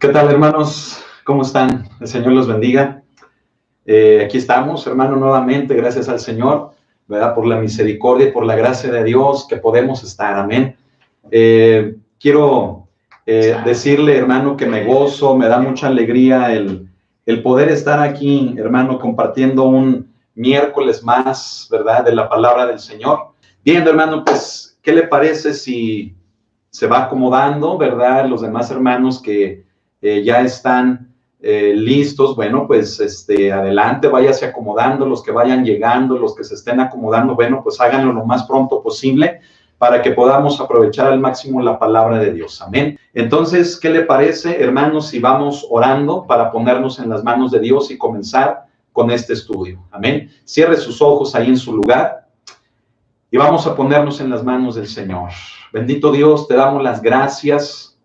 ¿Qué tal, hermanos? ¿Cómo están? El Señor los bendiga. Aquí estamos, hermano, nuevamente, gracias al Señor, ¿verdad? Por la misericordia y por la gracia de Dios que podemos estar, amén. Quiero decirle, hermano, que me gozo, me da mucha alegría el poder estar aquí, hermano, compartiendo un miércoles más, ¿verdad? De la palabra del Señor. Bien, hermano, pues, ¿qué le parece si se va acomodando, ¿verdad? Los demás hermanos que ya están listos, bueno, pues adelante, váyase acomodando, los que vayan llegando, los que se estén acomodando, bueno, pues háganlo lo más pronto posible para que podamos aprovechar al máximo la palabra de Dios, amén. Entonces, ¿qué le parece, hermanos, si vamos orando para ponernos en las manos de Dios y comenzar con este estudio, amén? Cierre sus ojos ahí en su lugar y vamos a ponernos en las manos del Señor. Bendito Dios, te damos las gracias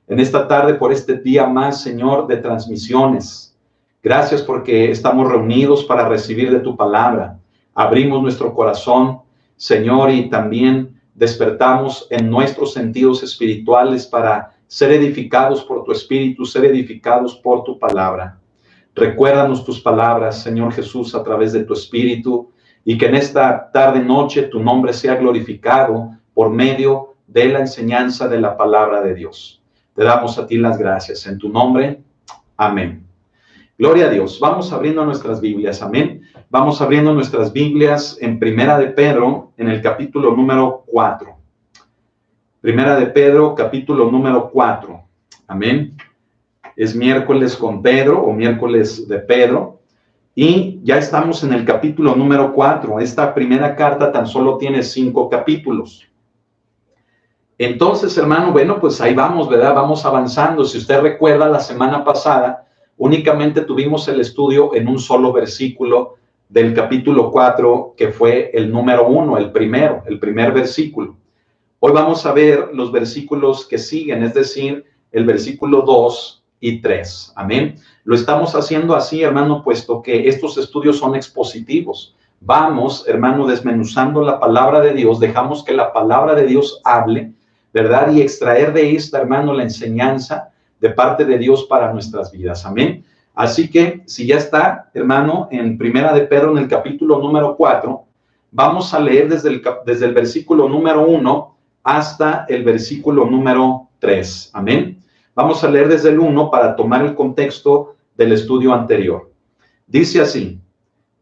en esta tarde por este día más, Señor, de transmisiones. Gracias porque estamos reunidos para recibir de tu palabra. Abrimos nuestro corazón, Señor, y también despertamos en nuestros sentidos espirituales para ser edificados por tu Espíritu, ser edificados por tu palabra. Recuérdanos tus palabras, Señor Jesús, a través de tu Espíritu, y que en esta tarde-noche tu nombre sea glorificado por medio de la enseñanza de la palabra de Dios. Te damos a ti las gracias. En tu nombre, amén. Gloria a Dios. Vamos abriendo nuestras Biblias, amén. Vamos abriendo nuestras Biblias en Primera de Pedro, en el capítulo número 4. Primera de Pedro, capítulo número 4. Amén. Es miércoles con Pedro, o miércoles de Pedro. Y ya estamos en el capítulo número 4. Esta primera carta tan solo tiene 5 capítulos. Entonces, hermano, bueno, pues ahí vamos, ¿verdad? Vamos avanzando. Si usted recuerda, la semana pasada únicamente tuvimos el estudio en un solo versículo del capítulo 4, que fue el número 1, el primer versículo. Hoy vamos a ver los versículos que siguen, es decir, el versículo 2 y 3. Amén. Lo estamos haciendo así, hermano, puesto que estos estudios son expositivos. Vamos, hermano, desmenuzando la palabra de Dios, dejamos que la palabra de Dios hable, ¿verdad? Y extraer de esta, hermano, la enseñanza de parte de Dios para nuestras vidas. Amén. Así que, si ya está, hermano, en Primera de Pedro, en el capítulo número 4, vamos a leer desde el versículo número 1 hasta el versículo número 3. Amén. Vamos a leer desde el 1 para tomar el contexto del estudio anterior. Dice así: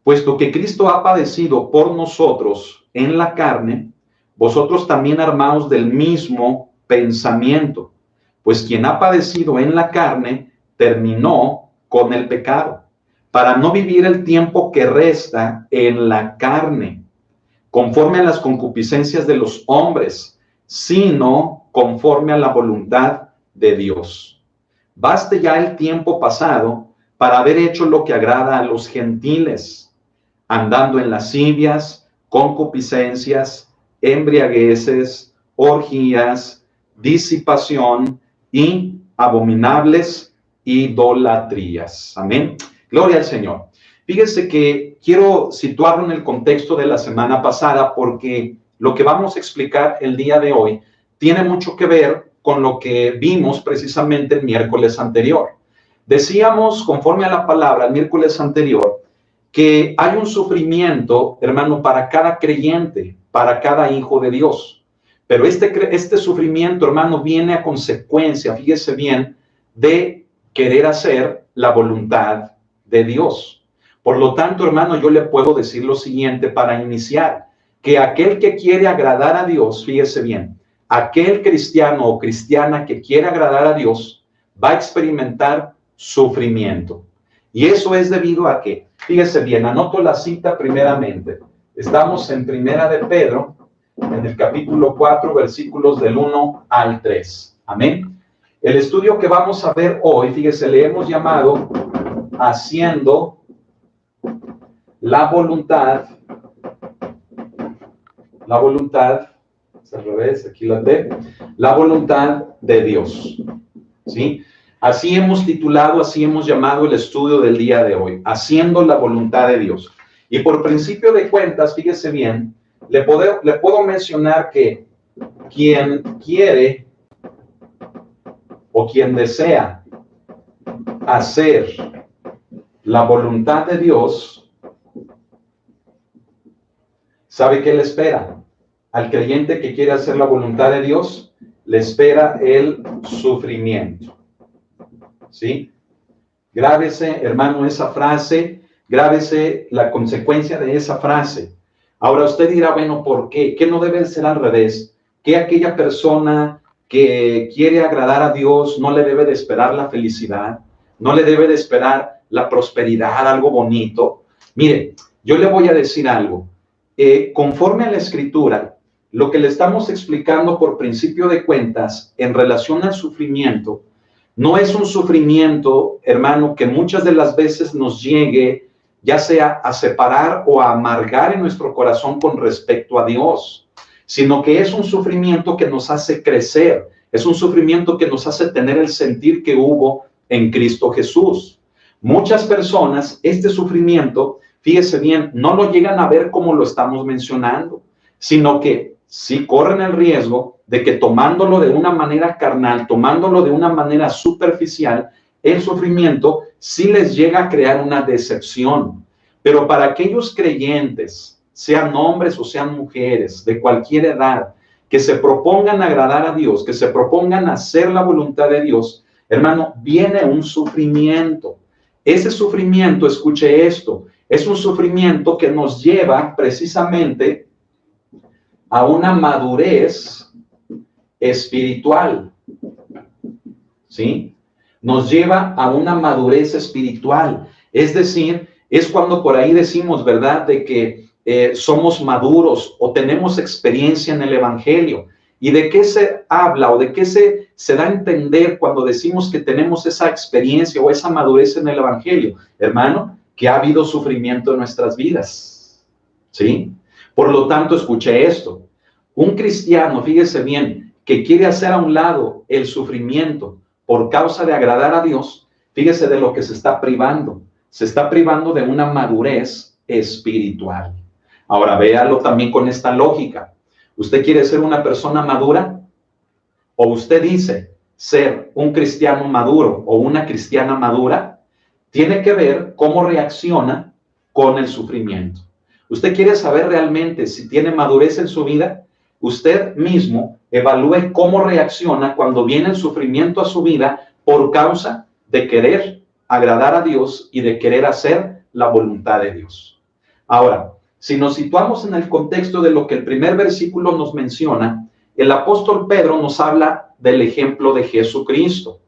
puesto que Cristo ha padecido por nosotros en la carne, vosotros también armaos del mismo pensamiento, pues quien ha padecido en la carne terminó con el pecado, para no vivir el tiempo que resta en la carne, conforme a las concupiscencias de los hombres, sino conforme a la voluntad de Dios. Baste ya el tiempo pasado para haber hecho lo que agrada a los gentiles, andando en lascivias, concupiscencias, embriagueces, orgías, disipación y abominables idolatrías. Amén. Gloria al Señor. Fíjense que quiero situarlo en el contexto de la semana pasada, porque lo que vamos a explicar el día de hoy tiene mucho que ver con lo que vimos precisamente el miércoles anterior. Decíamos, conforme a la palabra, el miércoles anterior, que hay un sufrimiento, hermano, para cada creyente, para cada hijo de Dios. Pero este sufrimiento, hermano, viene a consecuencia, fíjese bien, de querer hacer la voluntad de Dios. Por lo tanto, hermano, yo le puedo decir lo siguiente para iniciar, que aquel que quiere agradar a Dios, fíjese bien, aquel cristiano o cristiana que quiere agradar a Dios va a experimentar sufrimiento. Y eso es debido a que, fíjese bien, anoto la cita primeramente. Estamos en Primera de Pedro, en el capítulo 4, versículos del 1 al 3. Amén. El estudio que vamos a ver hoy, fíjese, le hemos llamado Haciendo la voluntad, es al revés, aquí la T, la voluntad de Dios. ¿Sí? Así hemos titulado, así hemos llamado el estudio del día de hoy, Haciendo la voluntad de Dios. Y por principio de cuentas, fíjese bien, le puedo mencionar que quien quiere o quien desea hacer la voluntad de Dios, ¿sabe qué le espera? Al creyente que quiere hacer la voluntad de Dios, le espera el sufrimiento. ¿Sí? Grábese, hermano, esa frase, grábese la consecuencia de esa frase. Ahora usted dirá, bueno, ¿por qué? ¿Qué no debe ser al revés? ¿Que aquella persona que quiere agradar a Dios no le debe de esperar la felicidad? ¿No le debe de esperar la prosperidad, algo bonito? Mire, yo le voy a decir algo. Conforme a la Escritura, lo que le estamos explicando por principio de cuentas en relación al sufrimiento, no es un sufrimiento, hermano, que muchas de las veces nos llegue, ya sea a separar o a amargar en nuestro corazón con respecto a Dios, sino que es un sufrimiento que nos hace crecer, es un sufrimiento que nos hace tener el sentir que hubo en Cristo Jesús. Muchas personas, este sufrimiento, fíjese bien, no lo llegan a ver como lo estamos mencionando, sino que sí corren el riesgo de que tomándolo de una manera carnal, tomándolo de una manera superficial, el sufrimiento sí les llega a crear una decepción. Pero para aquellos creyentes, sean hombres o sean mujeres, de cualquier edad, que se propongan agradar a Dios, que se propongan hacer la voluntad de Dios, hermano, viene un sufrimiento. Ese sufrimiento, escuche esto, es un sufrimiento que nos lleva precisamente a una madurez espiritual, ¿sí? Nos lleva a una madurez espiritual. Es decir, es cuando por ahí decimos, ¿verdad?, de que somos maduros o tenemos experiencia en el Evangelio. ¿Y de qué se habla o de qué se da a entender cuando decimos que tenemos esa experiencia o esa madurez en el Evangelio? Hermano, que ha habido sufrimiento en nuestras vidas, ¿sí? Por lo tanto, escuche esto. Un cristiano, fíjese bien, que quiere hacer a un lado el sufrimiento por causa de agradar a Dios, fíjese de lo que se está privando. Se está privando de una madurez espiritual. Ahora, véalo también con esta lógica. ¿Usted quiere ser una persona madura? ¿O usted dice ser un cristiano maduro o una cristiana madura? Tiene que ver cómo reacciona con el sufrimiento. ¿Usted quiere saber realmente si tiene madurez en su vida? Usted mismo evalúe cómo reacciona cuando viene el sufrimiento a su vida por causa de querer agradar a Dios y de querer hacer la voluntad de Dios. Ahora, si nos situamos en el contexto de lo que el primer versículo nos menciona, el apóstol Pedro nos habla del ejemplo de Jesucristo.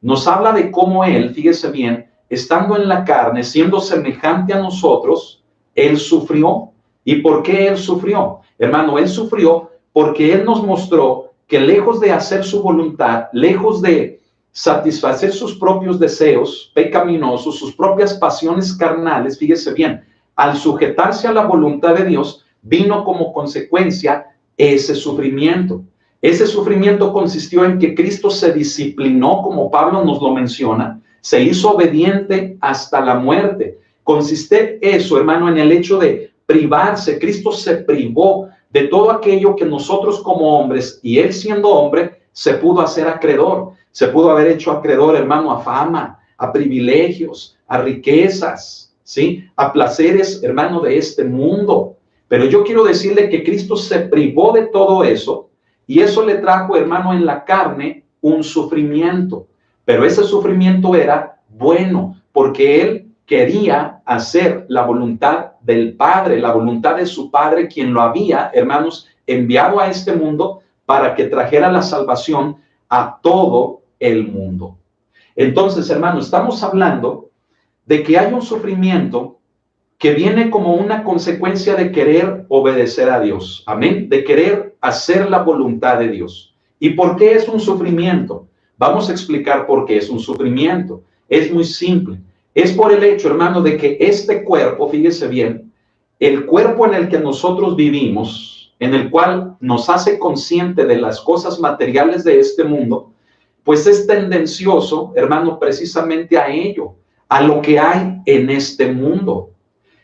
Nos habla de cómo él, fíjese bien, estando en la carne, siendo semejante a nosotros, él sufrió. ¿Y por qué él sufrió? Hermano, él sufrió porque él nos mostró que lejos de hacer su voluntad, lejos de satisfacer sus propios deseos pecaminosos, sus propias pasiones carnales, fíjese bien, al sujetarse a la voluntad de Dios, vino como consecuencia ese sufrimiento. Ese sufrimiento consistió en que Cristo se disciplinó, como Pablo nos lo menciona, se hizo obediente hasta la muerte. Consiste eso, hermano, en el hecho de privarse. Cristo se privó de todo aquello que nosotros como hombres, y él siendo hombre, se pudo hacer acreedor. Se pudo haber hecho acreedor, hermano, a fama, a privilegios, a riquezas, ¿sí? A placeres, hermano, de este mundo. Pero yo quiero decirle que Cristo se privó de todo eso, y eso le trajo, hermano, en la carne un sufrimiento. Pero ese sufrimiento era bueno, porque él quería hacer la voluntad del Padre, la voluntad de su Padre, quien lo había, hermanos, enviado a este mundo para que trajera la salvación a todo el mundo. Entonces, hermanos, estamos hablando de que hay un sufrimiento que viene como una consecuencia de querer obedecer a Dios. Amén. De querer hacer la voluntad de Dios. ¿Y por qué es un sufrimiento? Vamos a explicar por qué es un sufrimiento. Es muy simple. Es por el hecho, hermano, de que este cuerpo, fíjese bien, el cuerpo en el que nosotros vivimos, en el cual nos hace consciente de las cosas materiales de este mundo, pues es tendencioso, hermano, precisamente a ello, a lo que hay en este mundo.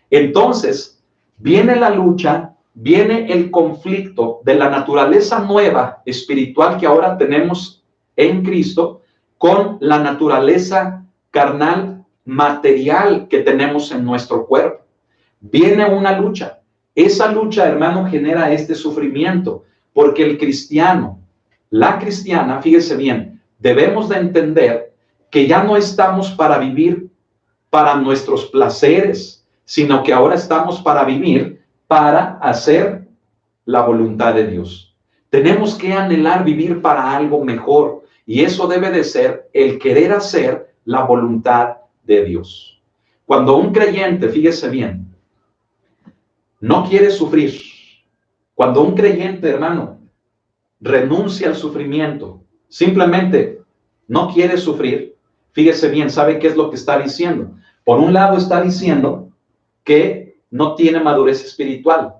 Entonces, viene la lucha, viene el conflicto de la naturaleza nueva espiritual que ahora tenemos en Cristo con la naturaleza carnal, material que tenemos en nuestro cuerpo. Viene una lucha. Esa lucha, hermano, genera este sufrimiento, porque el cristiano, la cristiana, fíjese bien, debemos de entender que ya no estamos para vivir para nuestros placeres, sino que ahora estamos para vivir para hacer la voluntad de Dios. Tenemos que anhelar vivir para algo mejor, y eso debe de ser el querer hacer la voluntad de Dios. Cuando un creyente, fíjese bien, no quiere sufrir, cuando un creyente, hermano, renuncia al sufrimiento, simplemente no quiere sufrir, fíjese bien, ¿sabe qué es lo que está diciendo? Por un lado está diciendo que no tiene madurez espiritual,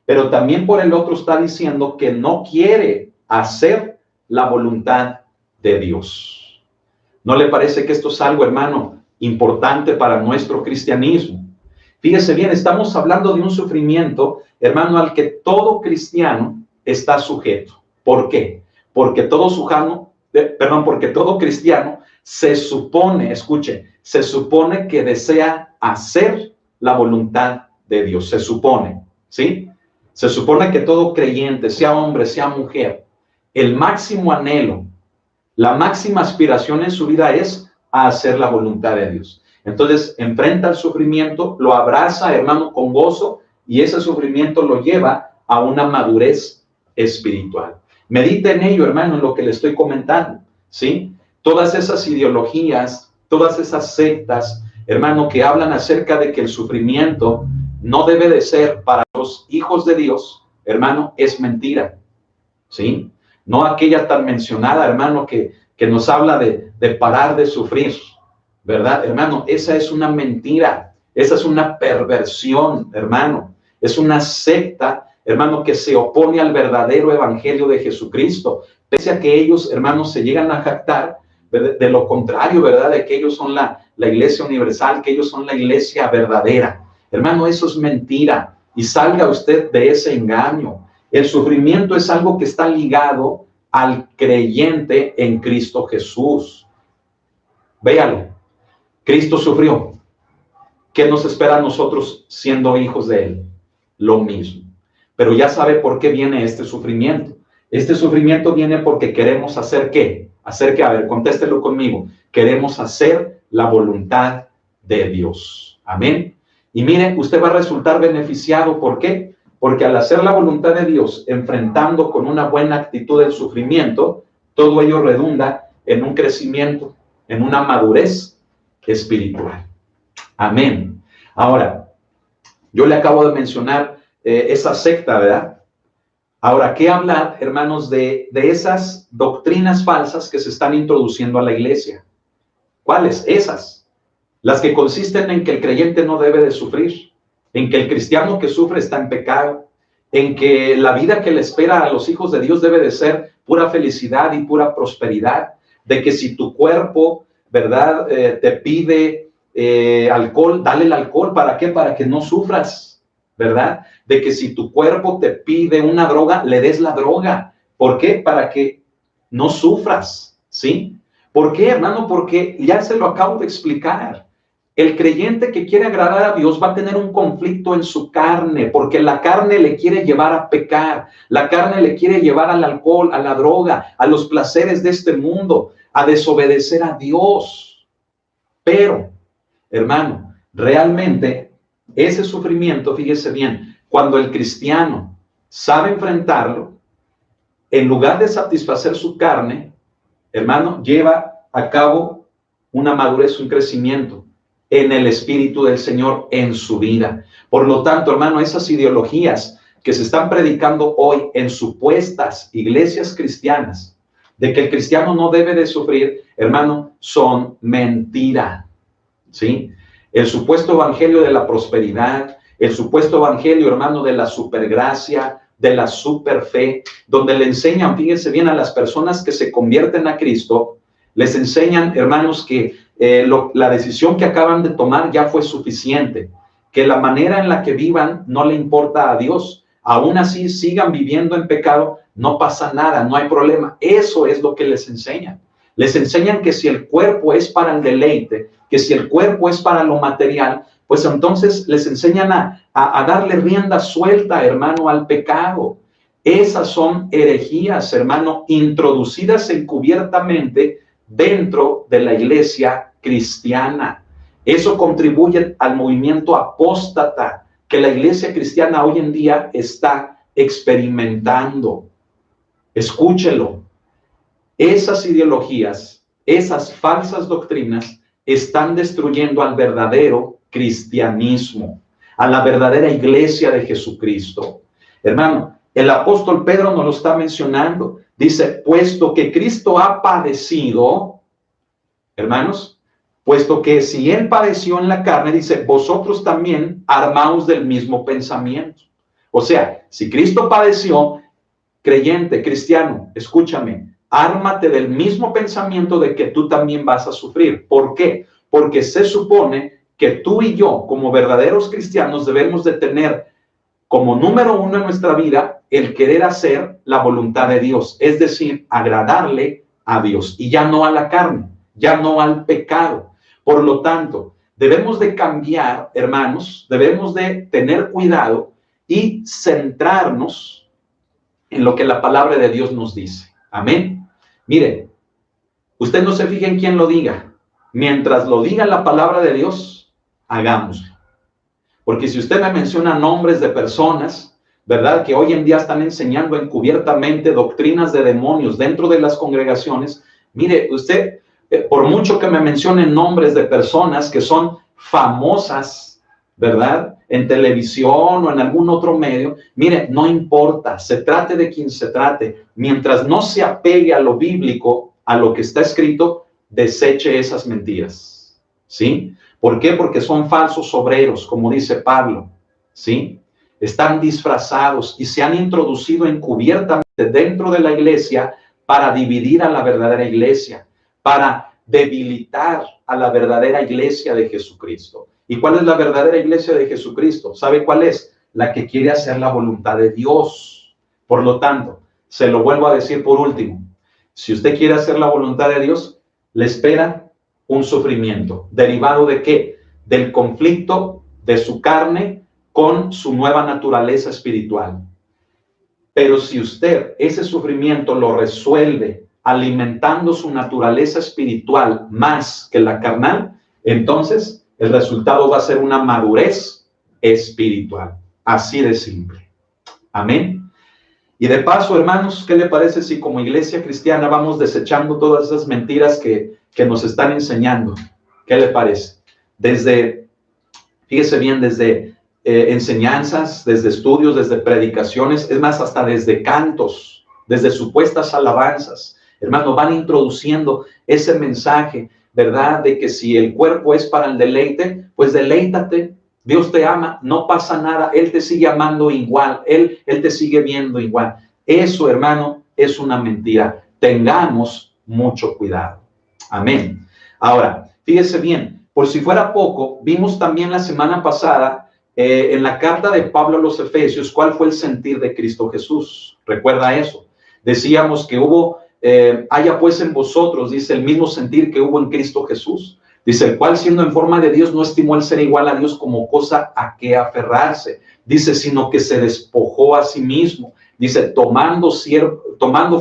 pero también por el otro está diciendo que no quiere hacer la voluntad de Dios. ¿No le parece que esto es algo, hermano, importante para nuestro cristianismo? Fíjese bien, estamos hablando de un sufrimiento, hermano, al que todo cristiano está sujeto. ¿Por qué? Porque todo cristiano se supone, escuche, se supone que desea hacer la voluntad de Dios. Se supone, ¿sí? Se supone que todo creyente, sea hombre, sea mujer, el máximo anhelo, la máxima aspiración en su vida es a hacer la voluntad de Dios. Entonces, enfrenta el sufrimiento, lo abraza, hermano, con gozo, y ese sufrimiento lo lleva a una madurez espiritual. Medite en ello, hermano, en lo que le estoy comentando, ¿sí? Todas esas ideologías, todas esas sectas, hermano, que hablan acerca de que el sufrimiento no debe de ser para los hijos de Dios, hermano, es mentira, ¿sí? No aquella tan mencionada, hermano, que nos habla de parar de sufrir, ¿verdad, hermano? Esa es una mentira, esa es una perversión, hermano. Es una secta, hermano, que se opone al verdadero evangelio de Jesucristo. Pese a que ellos, hermanos, se llegan a jactar de lo contrario, ¿verdad? De que ellos son la iglesia universal, que ellos son la iglesia verdadera. Hermano, eso es mentira. Y salga usted de ese engaño. El sufrimiento es algo que está ligado al creyente en Cristo Jesús. Véalo. Cristo sufrió. ¿Qué nos espera a nosotros siendo hijos de Él? Lo mismo. Pero ya sabe por qué viene este sufrimiento. Este sufrimiento viene porque queremos hacer ¿qué? Hacer ¿qué? A ver, contéstelo conmigo. Queremos hacer la voluntad de Dios. Amén. Y mire, usted va a resultar beneficiado. ¿Por qué? Porque al hacer la voluntad de Dios, enfrentando con una buena actitud el sufrimiento, todo ello redunda en un crecimiento, en una madurez espiritual. Amén. Ahora, yo le acabo de mencionar esa secta, ¿verdad? Ahora, ¿qué hablar, hermanos, de esas doctrinas falsas que se están introduciendo a la iglesia? ¿Cuáles? Esas. Las que consisten en que el creyente no debe de sufrir, en que el cristiano que sufre está en pecado, en que la vida que le espera a los hijos de Dios debe de ser pura felicidad y pura prosperidad, de que si tu cuerpo, ¿verdad?, te pide alcohol, dale el alcohol. ¿Para qué? Para que no sufras, ¿verdad? De que si tu cuerpo te pide una droga, le des la droga. ¿Por qué? Para que no sufras, ¿sí? ¿Por qué, hermano? Porque ya se lo acabo de explicar. El creyente que quiere agradar a Dios va a tener un conflicto en su carne, porque la carne le quiere llevar a pecar, la carne le quiere llevar al alcohol, a la droga, a los placeres de este mundo, a desobedecer a Dios. Pero, hermano, realmente ese sufrimiento, fíjese bien, cuando el cristiano sabe enfrentarlo, en lugar de satisfacer su carne, hermano, lleva a cabo una madurez, un crecimiento en el Espíritu del Señor en su vida. Por lo tanto, hermano, esas ideologías que se están predicando hoy en supuestas iglesias cristianas, de que el cristiano no debe de sufrir, hermano, son mentira, ¿sí? El supuesto evangelio de la prosperidad, el supuesto evangelio, hermano, de la supergracia, de la superfe, donde le enseñan, fíjense bien, a las personas que se convierten a Cristo, les enseñan, hermanos, que la decisión que acaban de tomar ya fue suficiente, que la manera en la que vivan no le importa a Dios, aún así sigan viviendo en pecado, no pasa nada, no hay problema. Eso es lo que les enseñan. Les enseñan que si el cuerpo es para el deleite, que si el cuerpo es para lo material, pues entonces les enseñan a darle rienda suelta, hermano, al pecado. Esas son herejías, hermano, introducidas encubiertamente dentro de la iglesia cristiana. Eso contribuye al movimiento apóstata que la iglesia cristiana hoy en día está experimentando. Escúchelo. Esas ideologías, esas falsas doctrinas están destruyendo al verdadero cristianismo, a la verdadera iglesia de Jesucristo. Hermano, el apóstol Pedro nos lo está mencionando. Dice, puesto que Cristo ha padecido, hermanos, puesto que si él padeció en la carne, dice, vosotros también armaos del mismo pensamiento. O sea, si Cristo padeció, creyente, cristiano, escúchame, ármate del mismo pensamiento de que tú también vas a sufrir. ¿Por qué? Porque se supone que tú y yo, como verdaderos cristianos, debemos de tener como número uno en nuestra vida el querer hacer la voluntad de Dios, es decir, agradarle a Dios y ya no a la carne, ya no al pecado. Por lo tanto, debemos de cambiar, hermanos, debemos de tener cuidado y centrarnos en lo que la palabra de Dios nos dice. Amén. Mire, usted no se fije en quién lo diga. Mientras lo diga la palabra de Dios, hagámoslo. Porque si usted me menciona nombres de personas, ¿verdad?, que hoy en día están enseñando encubiertamente doctrinas de demonios dentro de las congregaciones, mire, usted, por mucho que me mencionen nombres de personas que son famosas, ¿verdad?, en televisión o en algún otro medio, mire, no importa, se trate de quien se trate, mientras no se apegue a lo bíblico, a lo que está escrito, deseche esas mentiras, ¿sí? ¿Por qué? Porque son falsos obreros, como dice Pablo, ¿sí? Están disfrazados y se han introducido encubiertamente dentro de la iglesia para dividir a la verdadera iglesia, para debilitar a la verdadera iglesia de Jesucristo. ¿Y cuál es la verdadera iglesia de Jesucristo? ¿Sabe cuál es? La que quiere hacer la voluntad de Dios. Por lo tanto, se lo vuelvo a decir por último, si usted quiere hacer la voluntad de Dios, le espera un sufrimiento. ¿Derivado de qué? Del conflicto de su carne con su nueva naturaleza espiritual. Pero si usted ese sufrimiento lo resuelve alimentando su naturaleza espiritual más que la carnal, entonces el resultado va a ser una madurez espiritual. Así de simple. Amén. Y de paso, hermanos, ¿qué le parece si como iglesia cristiana vamos desechando todas esas mentiras que nos están enseñando? ¿Qué le parece? Fíjese bien, desde enseñanzas, desde estudios, desde predicaciones, es más, hasta desde cantos, desde supuestas alabanzas. Hermanos, van introduciendo ese mensaje, ¿verdad? De que si el cuerpo es para el deleite, pues deleítate. Dios te ama, no pasa nada, Él te sigue amando igual, Él te sigue viendo igual. Eso, hermano, es una mentira. Tengamos mucho cuidado. Amén. Ahora, fíjese bien, por si fuera poco, vimos también la semana pasada en la carta de Pablo a los Efesios, cuál fue el sentir de Cristo Jesús. ¿Recuerda eso? Decíamos que haya pues en vosotros, dice, el mismo sentir que hubo en Cristo Jesús. Dice, el cual siendo en forma de Dios no estimó el ser igual a Dios como cosa a que aferrarse. Dice, sino que se despojó a sí mismo. Dice, tomando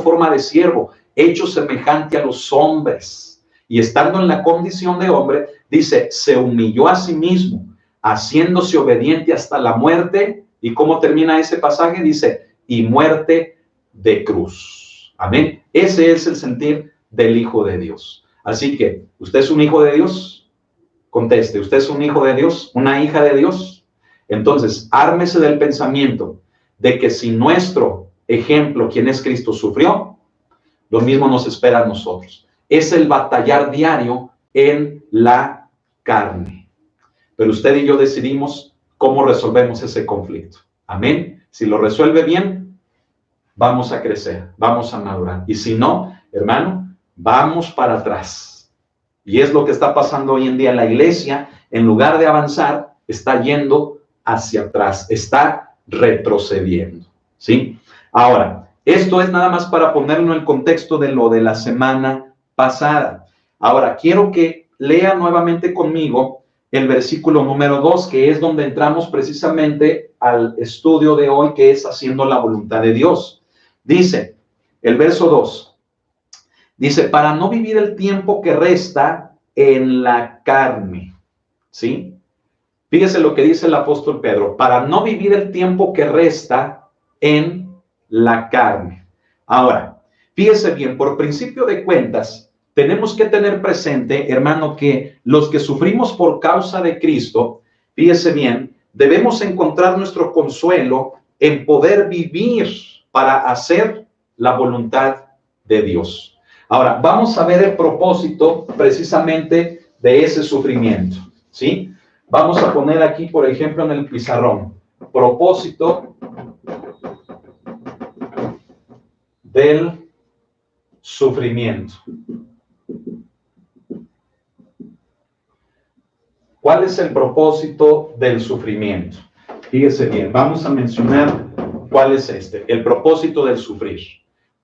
forma de siervo, hecho semejante a los hombres. Y estando en la condición de hombre, dice, se humilló a sí mismo, haciéndose obediente hasta la muerte. ¿Y cómo termina ese pasaje? Dice, y muerte de cruz. Amén. Ese es el sentir del Hijo de Dios. Así que, ¿usted es un hijo de Dios? Conteste, ¿usted es un hijo de Dios? ¿Una hija de Dios? Entonces, ármese del pensamiento de que si nuestro ejemplo, quien es Cristo, sufrió, lo mismo nos espera a nosotros. Es el batallar diario en la carne. Pero usted y yo decidimos cómo resolvemos ese conflicto. Amén. Si lo resuelve bien, vamos a crecer, vamos a madurar. Y si no, hermano, vamos para atrás. Y es lo que está pasando hoy en día. La iglesia, en lugar de avanzar, está yendo hacia atrás, está retrocediendo. ¿Sí? Ahora, esto es nada más para ponerlo en el contexto de lo de la semana pasada. Ahora, quiero que lea nuevamente conmigo el versículo número 2, que es donde entramos precisamente al estudio de hoy, que es haciendo la voluntad de Dios. Dice, el verso 2, dice, para no vivir el tiempo que resta en la carne, ¿sí? Fíjese lo que dice el apóstol Pedro, para no vivir el tiempo que resta en la carne. Ahora, fíjese bien, por principio de cuentas, tenemos que tener presente, hermano, que los que sufrimos por causa de Cristo, fíjese bien, debemos encontrar nuestro consuelo en poder vivir para hacer la voluntad de Dios. Ahora, vamos a ver el propósito precisamente de ese sufrimiento, ¿sí? Vamos a poner aquí, por ejemplo, en el pizarrón, propósito del sufrimiento. ¿Cuál es el propósito del sufrimiento? Fíjese bien, vamos a mencionar cuál es el propósito del sufrir.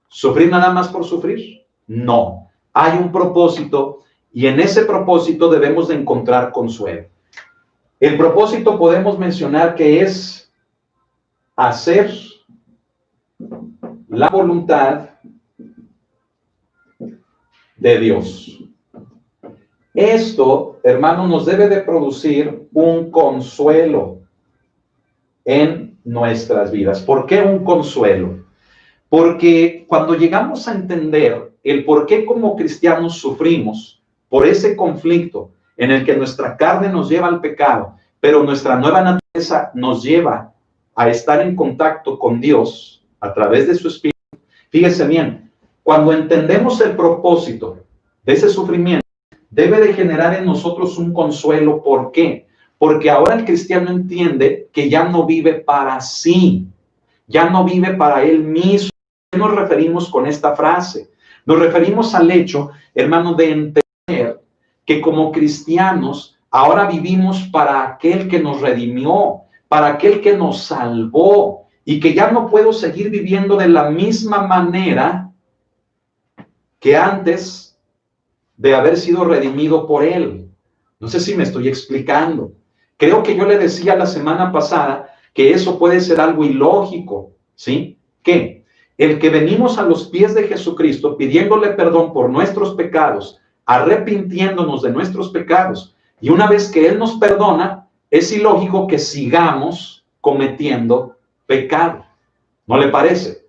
¿Sufrir nada más por sufrir? No, hay un propósito y en ese propósito debemos de encontrar consuelo. El propósito podemos mencionar que es hacer la voluntad de Dios. Esto, hermano, nos debe de producir un consuelo en nuestras vidas. ¿Por qué un consuelo? Porque cuando llegamos a entender el por qué como cristianos sufrimos por ese conflicto en el que nuestra carne nos lleva al pecado, pero nuestra nueva naturaleza nos lleva a estar en contacto con Dios a través de su Espíritu. Fíjese bien, cuando entendemos el propósito de ese sufrimiento, debe de generar en nosotros un consuelo. ¿Por qué? Porque ahora el cristiano entiende que ya no vive para sí, ya no vive para él mismo. ¿A qué nos referimos con esta frase? Nos referimos al hecho, hermano, de entender que como cristianos ahora vivimos para aquel que nos redimió, para aquel que nos salvó, y que ya no puedo seguir viviendo de la misma manera que antes de haber sido redimido por él. No sé si me estoy explicando. Creo que yo le decía la semana pasada que eso puede ser algo ilógico, ¿sí? Que el que venimos a los pies de Jesucristo pidiéndole perdón por nuestros pecados, arrepintiéndonos de nuestros pecados, y una vez que Él nos perdona, es ilógico que sigamos cometiendo pecado. ¿No le parece?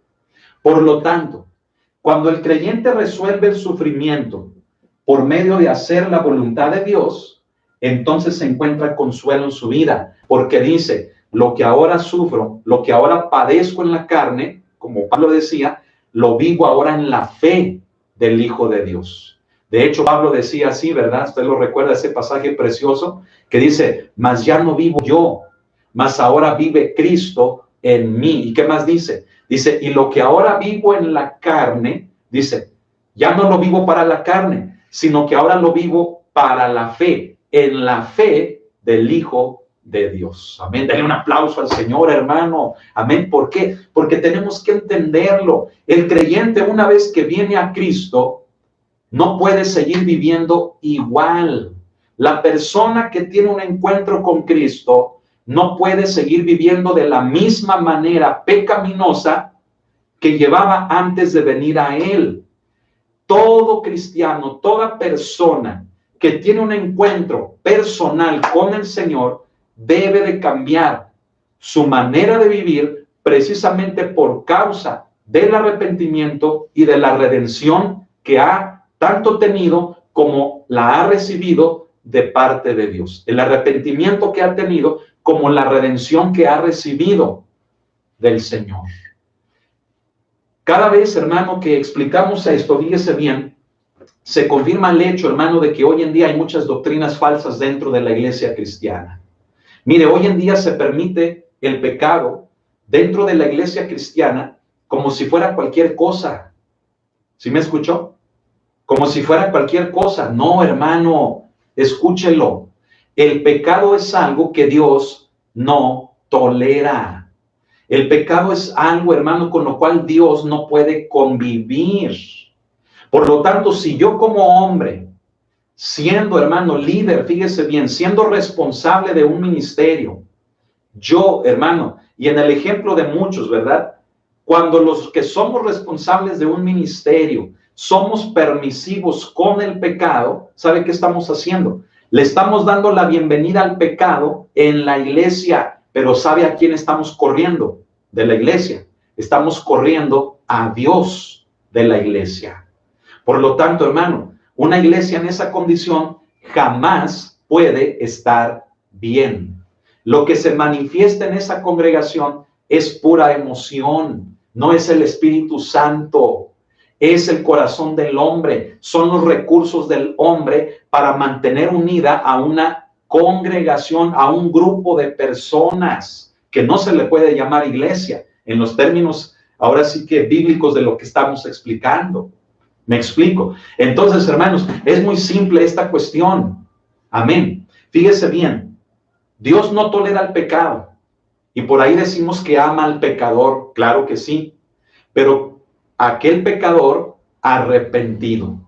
Por lo tanto, cuando el creyente resuelve el sufrimiento por medio de hacer la voluntad de Dios, entonces se encuentra consuelo en su vida, porque dice, lo que ahora sufro, lo que ahora padezco en la carne, como Pablo decía, lo vivo ahora en la fe del Hijo de Dios. De hecho, Pablo decía así, ¿verdad? Usted lo recuerda, ese pasaje precioso, que dice, mas ya no vivo yo, mas ahora vive Cristo en mí. ¿Y qué más dice? Dice, y lo que ahora vivo en la carne, dice, ya no lo vivo para la carne, sino que ahora lo vivo para la fe, en la fe del Hijo de Dios. Amén. Dale un aplauso al Señor, hermano. Amén. ¿Por qué? Porque tenemos que entenderlo. El creyente, una vez que viene a Cristo, no puede seguir viviendo igual. La persona que tiene un encuentro con Cristo no puede seguir viviendo de la misma manera pecaminosa que llevaba antes de venir a Él. Todo cristiano, toda persona que tiene un encuentro personal con el Señor debe de cambiar su manera de vivir precisamente por causa del arrepentimiento y de la redención que ha tanto tenido como la ha recibido de parte de Dios. El arrepentimiento que ha tenido como la redención que ha recibido del Señor. Cada vez, hermano, que explicamos esto, fíjese bien, se confirma el hecho, hermano, de que hoy en día hay muchas doctrinas falsas dentro de la iglesia cristiana. Mire, hoy en día se permite el pecado dentro de la iglesia cristiana como si fuera cualquier cosa. ¿Sí me escuchó? Como si fuera cualquier cosa. No, hermano, escúchelo. El pecado es algo que Dios no tolera. El pecado es algo, hermano, con lo cual Dios no puede convivir. Por lo tanto, si yo como hombre, siendo, hermano, líder, fíjese bien, siendo responsable de un ministerio, yo, hermano, y en el ejemplo de muchos, ¿verdad? Cuando los que somos responsables de un ministerio somos permisivos con el pecado, ¿sabe qué estamos haciendo? Le estamos dando la bienvenida al pecado en la iglesia, pero ¿sabe a quién estamos corriendo de la iglesia? Estamos corriendo a Dios de la iglesia. Por lo tanto, hermano, una iglesia en esa condición jamás puede estar bien. Lo que se manifiesta en esa congregación es pura emoción, no es el Espíritu Santo, es el corazón del hombre, son los recursos del hombre para mantener unida a una congregación, a un grupo de personas que no se le puede llamar iglesia en los términos ahora sí que bíblicos de lo que estamos explicando. ¿Me explico? Entonces, hermanos, es muy simple esta cuestión. Amén. Fíjese bien, Dios no tolera el pecado. Y por ahí decimos que ama al pecador, claro que sí. Pero aquel pecador arrepentido.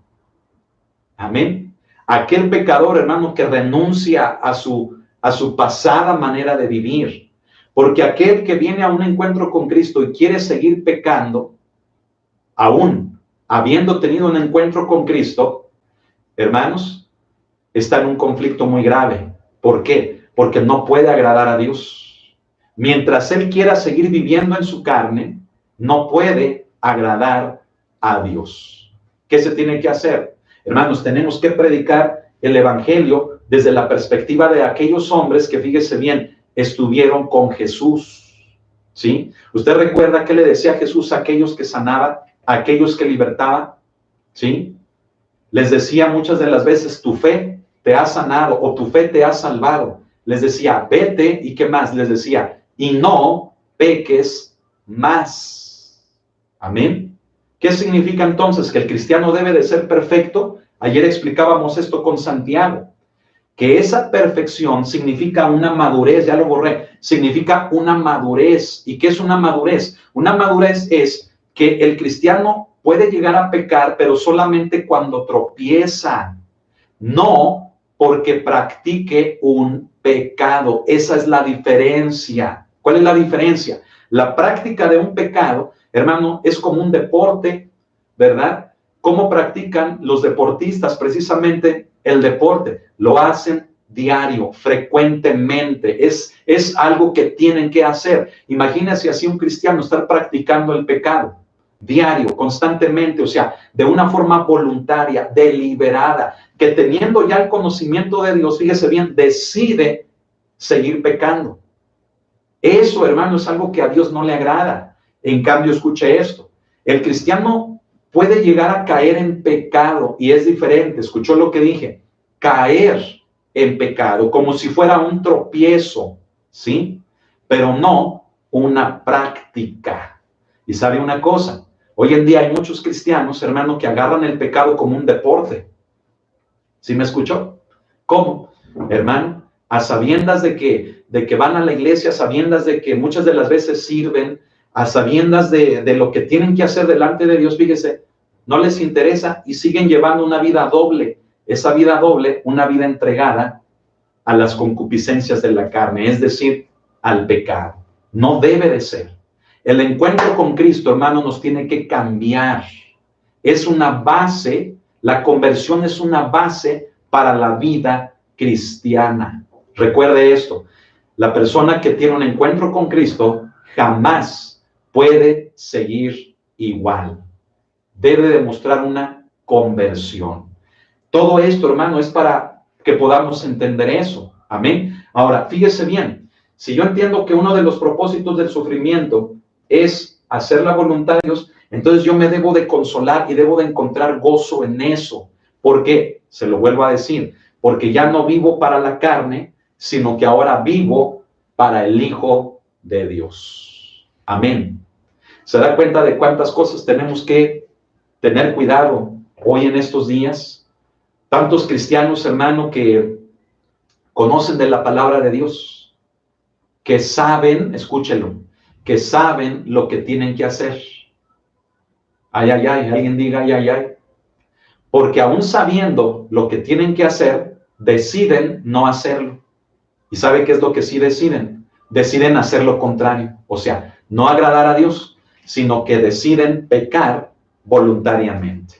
Amén. Aquel pecador, hermano, que renuncia a su pasada manera de vivir. Porque aquel que viene a un encuentro con Cristo y quiere seguir pecando, aún habiendo tenido un encuentro con Cristo, hermanos, está en un conflicto muy grave. ¿Por qué? Porque no puede agradar a Dios. Mientras él quiera seguir viviendo en su carne, no puede agradar a Dios. ¿Qué se tiene que hacer? Hermanos, tenemos que predicar el evangelio desde la perspectiva de aquellos hombres que, fíjese bien, estuvieron con Jesús. ¿Sí? ¿Usted recuerda qué le decía Jesús a aquellos que sanaba, a aquellos que libertaba? ¿Sí? Les decía muchas de las veces, tu fe te ha sanado o tu fe te ha salvado. Les decía, vete, ¿y qué más? Les decía, y no peques más. Amén. ¿Qué significa entonces? Que el cristiano debe de ser perfecto. Ayer explicábamos esto con Santiago, que esa perfección significa una madurez, ya lo borré, significa una madurez. ¿Y qué es una madurez? Una madurez es que el cristiano puede llegar a pecar, pero solamente cuando tropieza, no porque practique un pecado. Esa es la diferencia. ¿Cuál es la diferencia? La práctica de un pecado, hermano, es como un deporte, ¿verdad? ¿Cómo practican los deportistas precisamente el deporte? Lo hacen diario, frecuentemente. Es algo que tienen que hacer. Imagínese así un cristiano estar practicando el pecado diario, constantemente, o sea, de una forma voluntaria, deliberada, que teniendo ya el conocimiento de Dios, fíjese bien, decide seguir pecando. Eso, hermano, es algo que a Dios no le agrada. En cambio, escuche esto, el cristiano puede llegar a caer en pecado y es diferente. Escuchó lo que dije, caer en pecado como si fuera un tropiezo, ¿sí? Pero no una práctica. Y sabe una cosa, hoy en día hay muchos cristianos, hermano, que agarran el pecado como un deporte. ¿Sí me escuchó? ¿Cómo? Hermano, a sabiendas de que van a la iglesia, a sabiendas de que muchas de las veces sirven, a sabiendas de lo que tienen que hacer delante de Dios, fíjese, no les interesa y siguen llevando una vida doble. Esa vida doble, una vida entregada a las concupiscencias de la carne, es decir, al pecado. No debe de ser. El encuentro con Cristo, hermano, nos tiene que cambiar. Es una base, la conversión es una base para la vida cristiana. Recuerde esto, la persona que tiene un encuentro con Cristo jamás puede seguir igual. Debe demostrar una conversión. Todo esto, hermano, es para que podamos entender eso. Amén. Ahora, fíjese bien, si yo entiendo que uno de los propósitos del sufrimiento es hacer la voluntad de Dios, entonces yo me debo de consolar y debo de encontrar gozo en eso. ¿Por qué? Se lo vuelvo a decir, porque ya no vivo para la carne, sino que ahora vivo para el Hijo de Dios. Amén. ¿Se da cuenta de cuántas cosas tenemos que tener cuidado hoy en estos días? Tantos cristianos, hermano, que conocen de la palabra de Dios, que saben, escúchelo, que saben lo que tienen que hacer. Ay, ay, ay, alguien diga, ay, ay, ay. porque aún sabiendo lo que tienen que hacer, deciden no hacerlo. ¿Y sabe qué es lo que sí deciden? Deciden hacer lo contrario, o sea, no agradar a Dios, sino que deciden pecar voluntariamente.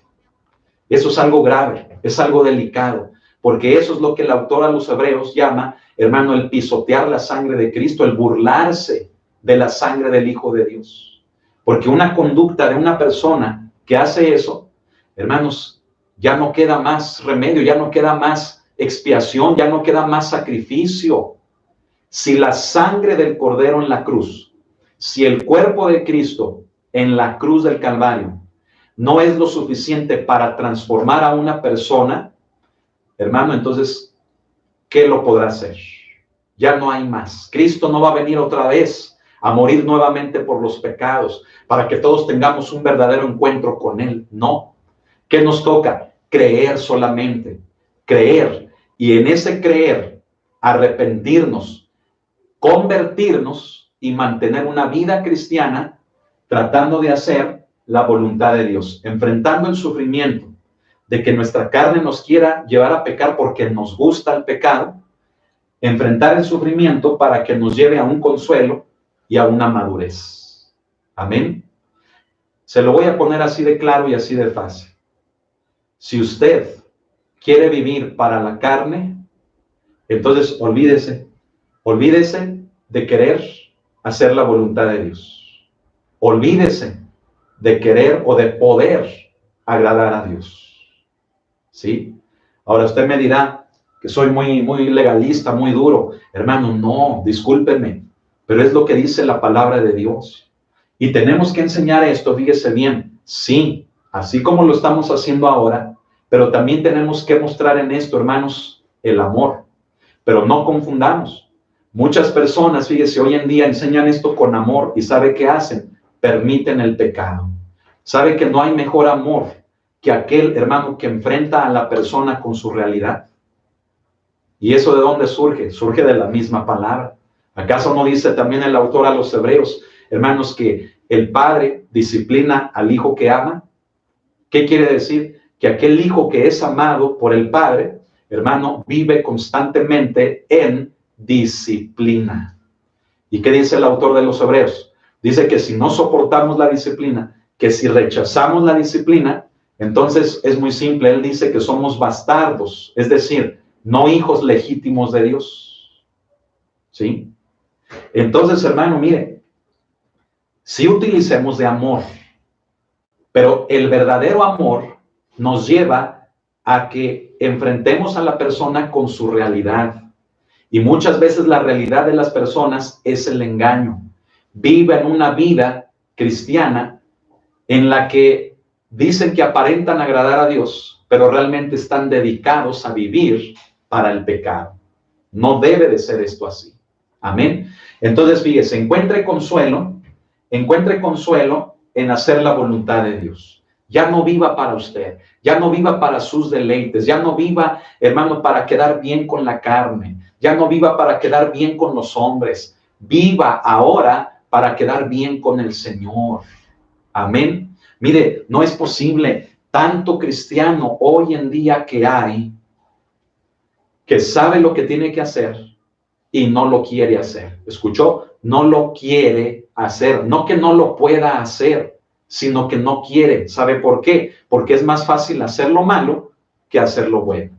Eso es algo grave, es algo delicado, porque eso es lo que el autor a los Hebreos llama, hermano, el pisotear la sangre de Cristo, el burlarse de la sangre del Hijo de Dios. Porque una conducta de una persona que hace eso, hermanos, ya no queda más remedio, ya no queda más expiación, ya no queda más sacrificio. Si la sangre del Cordero en la cruz, si el cuerpo de Cristo en la cruz del Calvario no es lo suficiente para transformar a una persona, hermano, entonces, ¿qué lo podrá hacer? Ya no hay más. Cristo no va a venir otra vez a morir nuevamente por los pecados, para que todos tengamos un verdadero encuentro con Él. No. ¿Qué nos toca? Creer solamente. Creer. Y en ese creer, arrepentirnos, convertirnos y mantener una vida cristiana tratando de hacer la voluntad de Dios, enfrentando el sufrimiento de que nuestra carne nos quiera llevar a pecar porque nos gusta el pecado, enfrentar el sufrimiento para que nos lleve a un consuelo y a una madurez. Amén. Se lo voy a poner así de claro y así de fácil. Si usted quiere vivir para la carne, entonces olvídese de querer hacer la voluntad de Dios. Olvídese de querer o de poder agradar a Dios. ¿Sí? Ahora usted me dirá que soy muy legalista, muy duro. Hermano, no, discúlpeme, pero es lo que dice la palabra de Dios. Y tenemos que enseñar esto, fíjese bien, sí, así como lo estamos haciendo ahora, pero también tenemos que mostrar en esto, hermanos, el amor. Pero no confundamos. Muchas personas, fíjese, hoy en día enseñan esto con amor y ¿sabe qué hacen? Permiten el pecado. ¿Sabe que no hay mejor amor que aquel hermano que enfrenta a la persona con su realidad? ¿Y eso de dónde surge? Surge de la misma palabra. ¿Acaso no dice también el autor a los Hebreos, hermanos, que el padre disciplina al hijo que ama? ¿Qué quiere decir? Que aquel hijo que es amado por el padre, hermano, vive constantemente en disciplina. ¿Y qué dice el autor de los Hebreos? Dice que si no soportamos la disciplina, que si rechazamos la disciplina, entonces es muy simple. Él dice que somos bastardos, es decir, no hijos legítimos de Dios. ¿Sí? Entonces, hermano, mire, si utilicemos de amor, pero el verdadero amor nos lleva a que enfrentemos a la persona con su realidad. Y muchas veces la realidad de las personas es el engaño. Viven una vida cristiana en la que dicen que aparentan agradar a Dios, pero realmente están dedicados a vivir para el pecado. No debe de ser esto así. Amén. Entonces, fíjese, encuentre consuelo en hacer la voluntad de Dios. Ya no viva para usted, ya no viva para sus deleites, ya no viva, hermano, para quedar bien con la carne, ya no viva para quedar bien con los hombres. Viva ahora para quedar bien con el Señor. Amén. Mire, no es posible tanto cristiano hoy en día que hay que sabe lo que tiene que hacer y no lo quiere hacer. ¿Escuchó? No lo quiere hacer. No que no lo pueda hacer, sino que no quiere. ¿Sabe por qué? Porque es más fácil hacer lo malo que hacer lo bueno.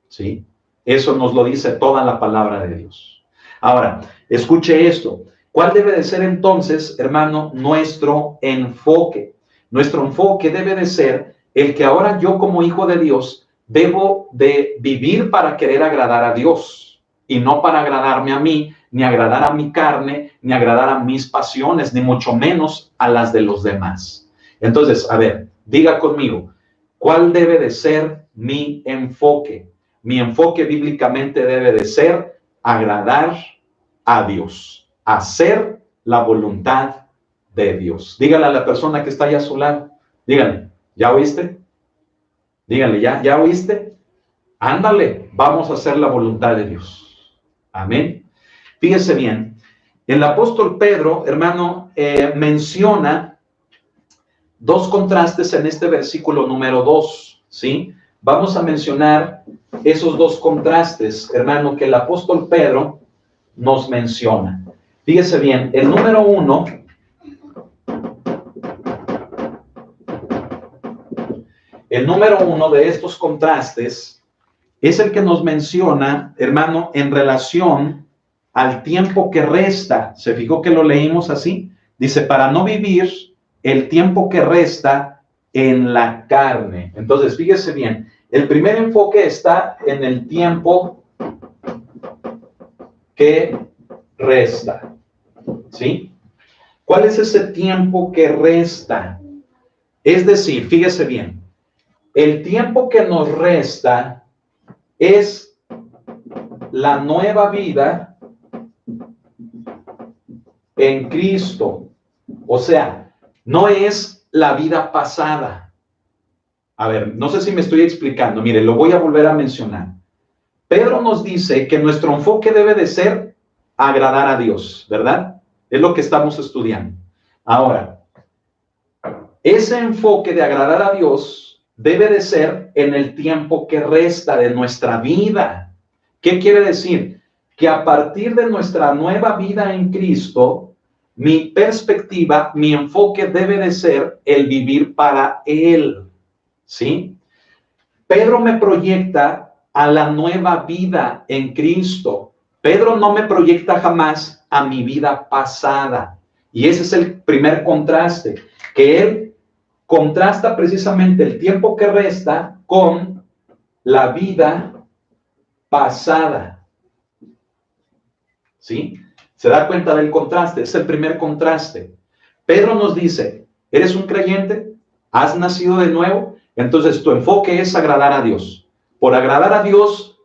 ¿Sí? Eso nos lo dice toda la palabra de Dios. Ahora, escuche esto. ¿Cuál debe de ser entonces, hermano, nuestro enfoque? Nuestro enfoque debe de ser el que ahora yo como hijo de Dios debo de vivir para querer agradar a Dios y no para agradarme a mí, ni agradar a mi carne, ni agradar a mis pasiones, ni mucho menos a las de los demás. Entonces, a ver, diga conmigo, ¿cuál debe de ser mi enfoque? Mi enfoque bíblicamente debe de ser agradar a Dios, hacer la voluntad de Dios. Dígale a la persona que está allá a su lado, dígale, ¿ya oíste? Dígale, ¿ya oíste? Ándale, vamos a hacer la voluntad de Dios. Amén. Fíjese bien, el apóstol Pedro, hermano, menciona dos contrastes en este versículo número 2. ¿sí? Vamos a mencionar esos dos contrastes, hermano, que el apóstol Pedro nos menciona. Fíjese bien, el número uno de estos contrastes es el que nos menciona, hermano, en relación al tiempo que resta. ¿Se fijó que lo leímos así? Dice, para no vivir el tiempo que resta en la carne. Entonces, fíjese bien, el primer enfoque está en el tiempo que resta, ¿sí? ¿Cuál es ese tiempo que resta? Es decir, fíjese bien, el tiempo que nos resta es la nueva vida en Cristo. O sea, no es la vida pasada. A ver, no sé si me estoy explicando. Mire, lo voy a volver a mencionar. Pedro nos dice que nuestro enfoque debe de ser agradar a Dios, ¿verdad? Es lo que estamos estudiando. Ahora, ese enfoque de agradar a Dios debe de ser en el tiempo que resta de nuestra vida. ¿Qué quiere decir? Que a partir de nuestra nueva vida en Cristo, mi perspectiva, mi enfoque debe de ser el vivir para Él, ¿sí? Pedro me proyecta a la nueva vida en Cristo. Pedro no me proyecta jamás a mi vida pasada. Y ese es el primer contraste, que él contrasta precisamente el tiempo que resta con la vida pasada. ¿Sí? ¿Se da cuenta del contraste? Es el primer contraste. Pedro nos dice, ¿eres un creyente? ¿Has nacido de nuevo? Entonces tu enfoque es agradar a Dios. Por agradar a Dios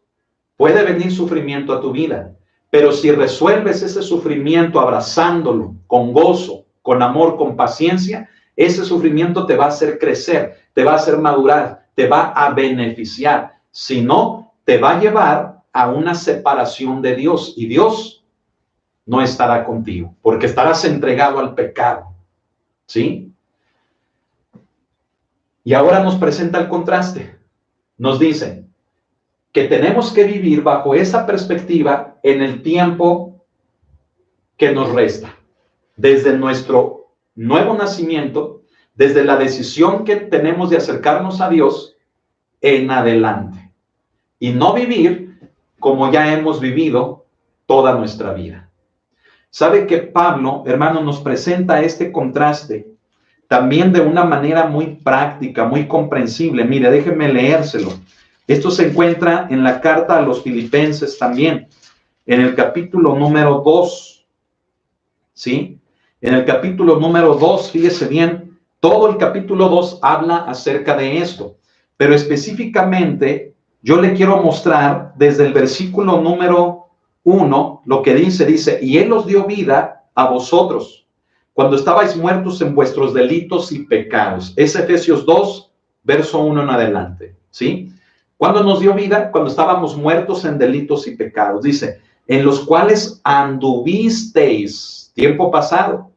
puede venir sufrimiento a tu vida, pero si resuelves ese sufrimiento abrazándolo con gozo, con amor, con paciencia, ese sufrimiento te va a hacer crecer, te va a hacer madurar, te va a beneficiar. Si no, te va a llevar a una separación de Dios y Dios no estará contigo porque estarás entregado al pecado. ¿Sí? Y ahora nos presenta el contraste. Nos dice que tenemos que vivir bajo esa perspectiva en el tiempo que nos resta. Desde nuestro nuevo nacimiento, desde la decisión que tenemos de acercarnos a Dios en adelante. Y no vivir como ya hemos vivido toda nuestra vida. ¿Sabe que Pablo, hermano, nos presenta este contraste también de una manera muy práctica, muy comprensible? Mire, déjeme leérselo. Esto se encuentra en la carta a los Filipenses también, en el capítulo número 2. ¿Sí? En el capítulo número 2, fíjese bien, todo el capítulo 2 habla acerca de esto, pero específicamente yo le quiero mostrar desde el versículo número 1 lo que dice, y Él os dio vida a vosotros cuando estabais muertos en vuestros delitos y pecados. Es Efesios 2, verso 1 en adelante, ¿sí? ¿Cuándo nos dio vida? Cuando estábamos muertos en delitos y pecados. Dice, en los cuales anduvisteis, tiempo pasado.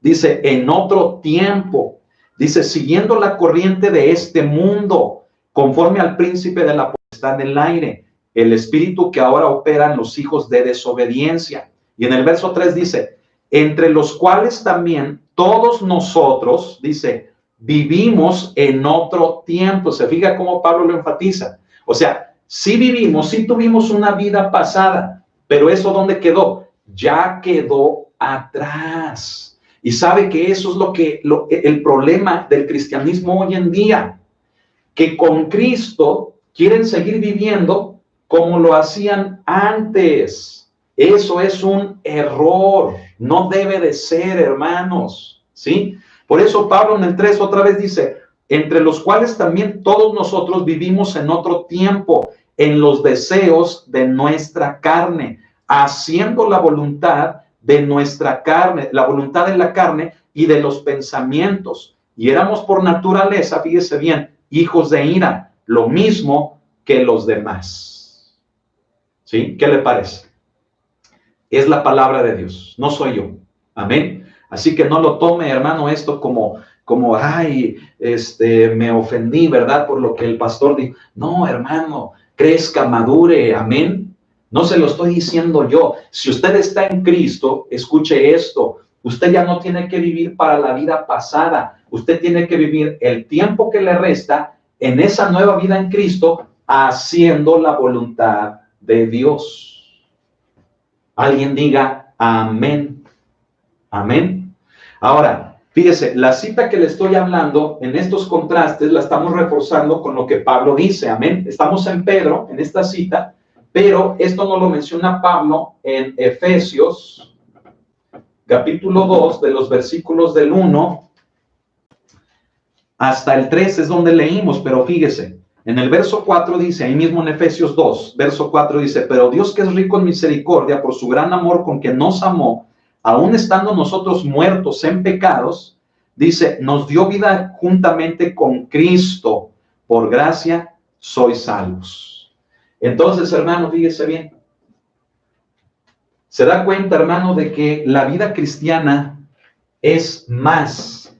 Dice, en otro tiempo. Dice, siguiendo la corriente de este mundo, conforme al príncipe de la potestad del aire, el espíritu que ahora opera en los hijos de desobediencia. Y en el verso 3 dice, entre los cuales también todos nosotros, dice, vivimos en otro tiempo. Se fija cómo Pablo lo enfatiza. O sea, sí vivimos, sí tuvimos una vida pasada, pero eso ¿dónde quedó? Ya quedó atrás. Y sabe que eso es el problema del cristianismo hoy en día, que con Cristo quieren seguir viviendo como lo hacían antes. Eso es un error, no debe de ser, hermanos, ¿sí? Por eso Pablo en el 3 otra vez dice, entre los cuales también todos nosotros vivimos en otro tiempo, en los deseos de nuestra carne, haciendo la voluntad de nuestra carne, la voluntad de la carne y de los pensamientos. Y éramos por naturaleza, fíjese bien, hijos de ira, lo mismo que los demás. ¿Sí? ¿Qué le parece? Es la palabra de Dios, no soy yo. Amén. Así que no lo tome, hermano, esto como como, ay, me ofendí, ¿verdad? Por lo que el pastor dijo. No, hermano, crezca, madure, amén. No se lo estoy diciendo yo. Si usted está en Cristo, escuche esto. Usted ya no tiene que vivir para la vida pasada. Usted tiene que vivir el tiempo que le resta en esa nueva vida en Cristo, haciendo la voluntad de Dios. Alguien diga amén. Amén. Ahora, fíjese, la cita que le estoy hablando en estos contrastes la estamos reforzando con lo que Pablo dice. Amén. Estamos en Pedro, en esta cita, pero esto no lo menciona Pablo en Efesios, capítulo 2, de los versículos del 1 hasta el 3 es donde leímos, pero fíjese, en el verso 4 dice, ahí mismo en Efesios 2, verso 4 dice, pero Dios que es rico en misericordia por su gran amor con que nos amó, aun estando nosotros muertos en pecados, dice, nos dio vida juntamente con Cristo, por gracia sois salvos. Entonces, hermano, fíjese bien, se da cuenta, hermano, de que la vida cristiana es más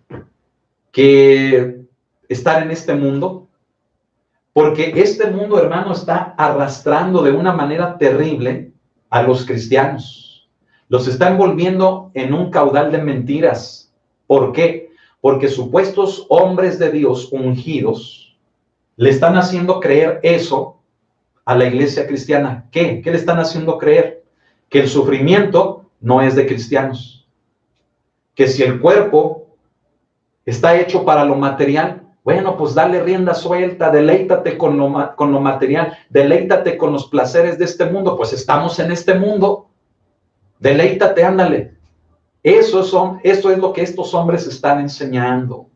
que estar en este mundo, porque este mundo, hermano, está arrastrando de una manera terrible a los cristianos. Los está envolviendo en un caudal de mentiras. ¿Por qué? Porque supuestos hombres de Dios ungidos le están haciendo creer eso a la iglesia cristiana. ¿Qué? ¿Qué le están haciendo creer? Que el sufrimiento no es de cristianos. Que si el cuerpo está hecho para lo material, bueno, pues dale rienda suelta, deleítate con lo material, deleítate con los placeres de este mundo, pues estamos en este mundo, deleítate, ándale. Esto es lo que estos hombres están enseñando.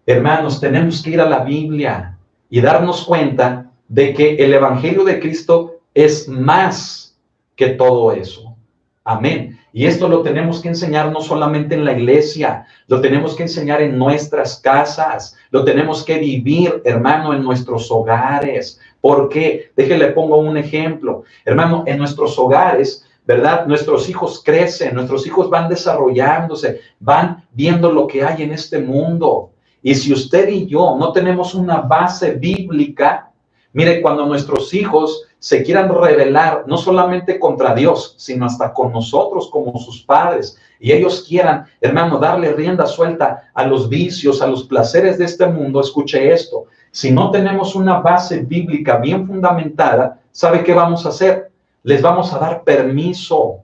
Hermanos, tenemos que ir a la Biblia y darnos cuenta de que el Evangelio de Cristo es más que todo eso. Amén. Y esto lo tenemos que enseñar no solamente en la iglesia, lo tenemos que enseñar en nuestras casas, lo tenemos que vivir, hermano, en nuestros hogares. ¿Por qué? Déjenle pongo un ejemplo. Hermano, en nuestros hogares, ¿verdad? Nuestros hijos crecen, nuestros hijos van desarrollándose, van viendo lo que hay en este mundo. Y si usted y yo no tenemos una base bíblica, mire, cuando nuestros hijos se quieran rebelar, no solamente contra Dios, sino hasta con nosotros como sus padres, y ellos quieran, hermano, darle rienda suelta a los vicios, a los placeres de este mundo, escuche esto, si no tenemos una base bíblica bien fundamentada, ¿sabe qué vamos a hacer? Les vamos a dar permiso,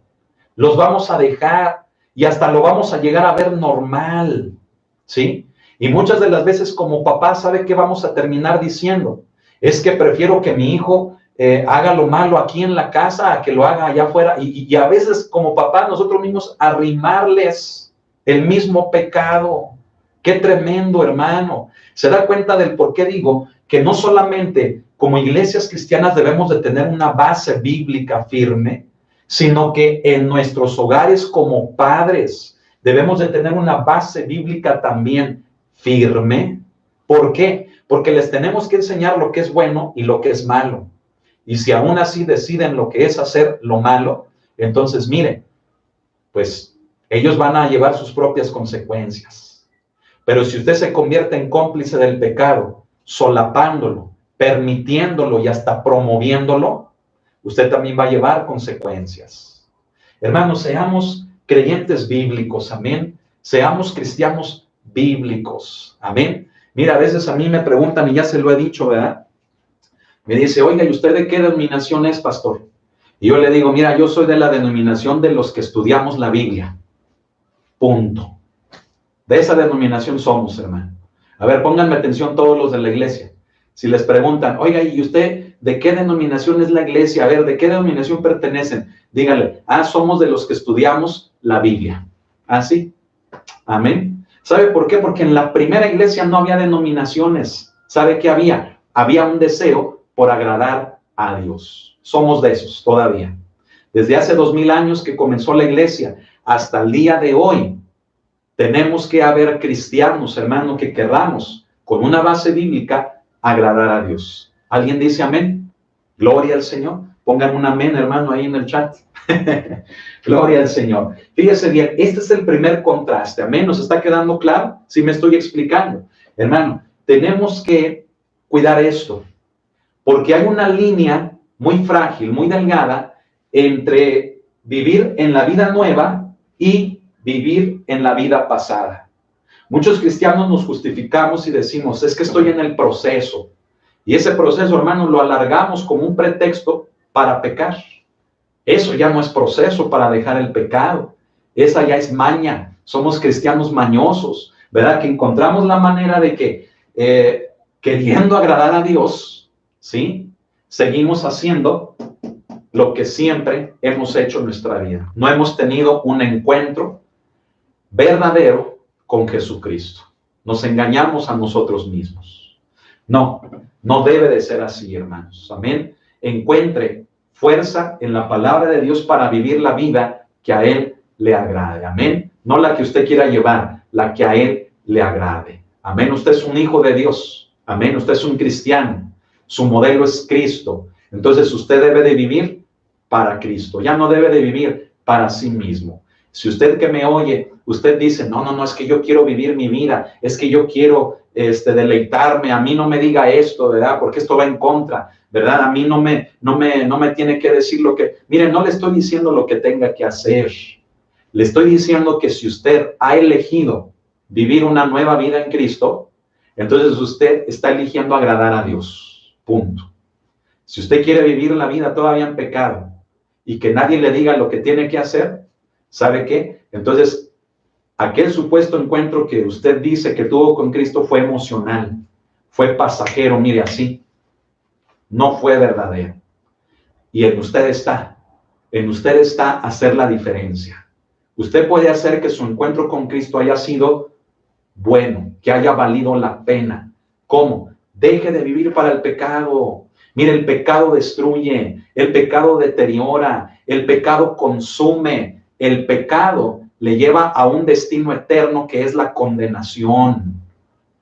los vamos a dejar, y hasta lo vamos a llegar a ver normal, ¿sí? Y muchas de las veces como papá, ¿sabe qué vamos a terminar diciendo? Es que prefiero que mi hijo haga lo malo aquí en la casa a que lo haga allá afuera. Y a veces como papá nosotros mismos arrimarles el mismo pecado. ¡Qué tremendo, hermano! Se da cuenta del por qué digo que no solamente como iglesias cristianas debemos de tener una base bíblica firme, sino que en nuestros hogares como padres debemos de tener una base bíblica también firme. ¿Por qué? Porque les tenemos que enseñar lo que es bueno y lo que es malo. Y si aún así deciden lo que es hacer lo malo, entonces mire, pues ellos van a llevar sus propias consecuencias. Pero si usted se convierte en cómplice del pecado, solapándolo, permitiéndolo y hasta promoviéndolo, usted también va a llevar consecuencias. Hermanos, seamos creyentes bíblicos, amén. Seamos cristianos bíblicos, amén. Mira, a veces a mí me preguntan, y ya se lo he dicho, ¿verdad? Me dice, oiga, ¿y usted de qué denominación es, pastor? Y yo le digo, mira, yo soy de la denominación de los que estudiamos la Biblia. Punto. De esa denominación somos, hermano. A ver, pónganme atención todos los de la iglesia. Si les preguntan, oiga, ¿y usted de qué denominación es la iglesia? A ver, ¿de qué denominación pertenecen? Díganle, somos de los que estudiamos la Biblia. ¿Sí? Amén. ¿Sabe por qué? Porque en la primera iglesia no había denominaciones. ¿Sabe qué había? Había un deseo por agradar a Dios. Somos de esos todavía. Desde hace 2000 años que comenzó la iglesia hasta el día de hoy, tenemos que haber cristianos, hermano, que querramos, con una base bíblica, agradar a Dios. ¿Alguien dice amén? Gloria al Señor. Pongan un amén, hermano, ahí en el chat. Gloria al Señor. Fíjese bien, este es el primer contraste. Amén. ¿Nos está quedando claro? ¿Sí me estoy explicando? Hermano, tenemos que cuidar esto, porque hay una línea muy frágil, muy delgada, entre vivir en la vida nueva y vivir en la vida pasada. Muchos cristianos nos justificamos y decimos, es que estoy en el proceso. Y ese proceso, hermano, lo alargamos como un pretexto para pecar. Eso ya no es proceso para dejar el pecado. Esa ya es maña. Somos cristianos mañosos, ¿verdad? Que encontramos la manera de que, queriendo agradar a Dios, ¿sí? Seguimos haciendo lo que siempre hemos hecho en nuestra vida. No hemos tenido un encuentro verdadero con Jesucristo. Nos engañamos a nosotros mismos. No, no debe de ser así, hermanos. Amén. Encuentre fuerza en la palabra de Dios para vivir la vida que a Él le agrade. Amén. No la que usted quiera llevar, la que a Él le agrade. Amén. Usted es un hijo de Dios. Amén. Usted es un cristiano. Su modelo es Cristo. Entonces usted debe de vivir para Cristo. Ya no debe de vivir para sí mismo. Si usted que me oye, usted dice, no, es que yo quiero vivir mi vida, es que yo quiero deleitarme, a mí no me diga esto, ¿verdad? Porque esto va en contra, ¿verdad? A mí no me tiene que decir lo que... Mire, no le estoy diciendo lo que tenga que hacer. Le estoy diciendo que si usted ha elegido vivir una nueva vida en Cristo, entonces usted está eligiendo agradar a Dios. Punto. Si usted quiere vivir la vida todavía en pecado y que nadie le diga lo que tiene que hacer, ¿sabe qué? Entonces, aquel supuesto encuentro que usted dice que tuvo con Cristo fue emocional, fue pasajero, mire así, no fue verdadero. Y en usted está hacer la diferencia. Usted puede hacer que su encuentro con Cristo haya sido bueno, que haya valido la pena. ¿Cómo? Deje de vivir para el pecado. Mire, el pecado destruye, el pecado deteriora, el pecado consume, el pecado le lleva a un destino eterno que es la condenación,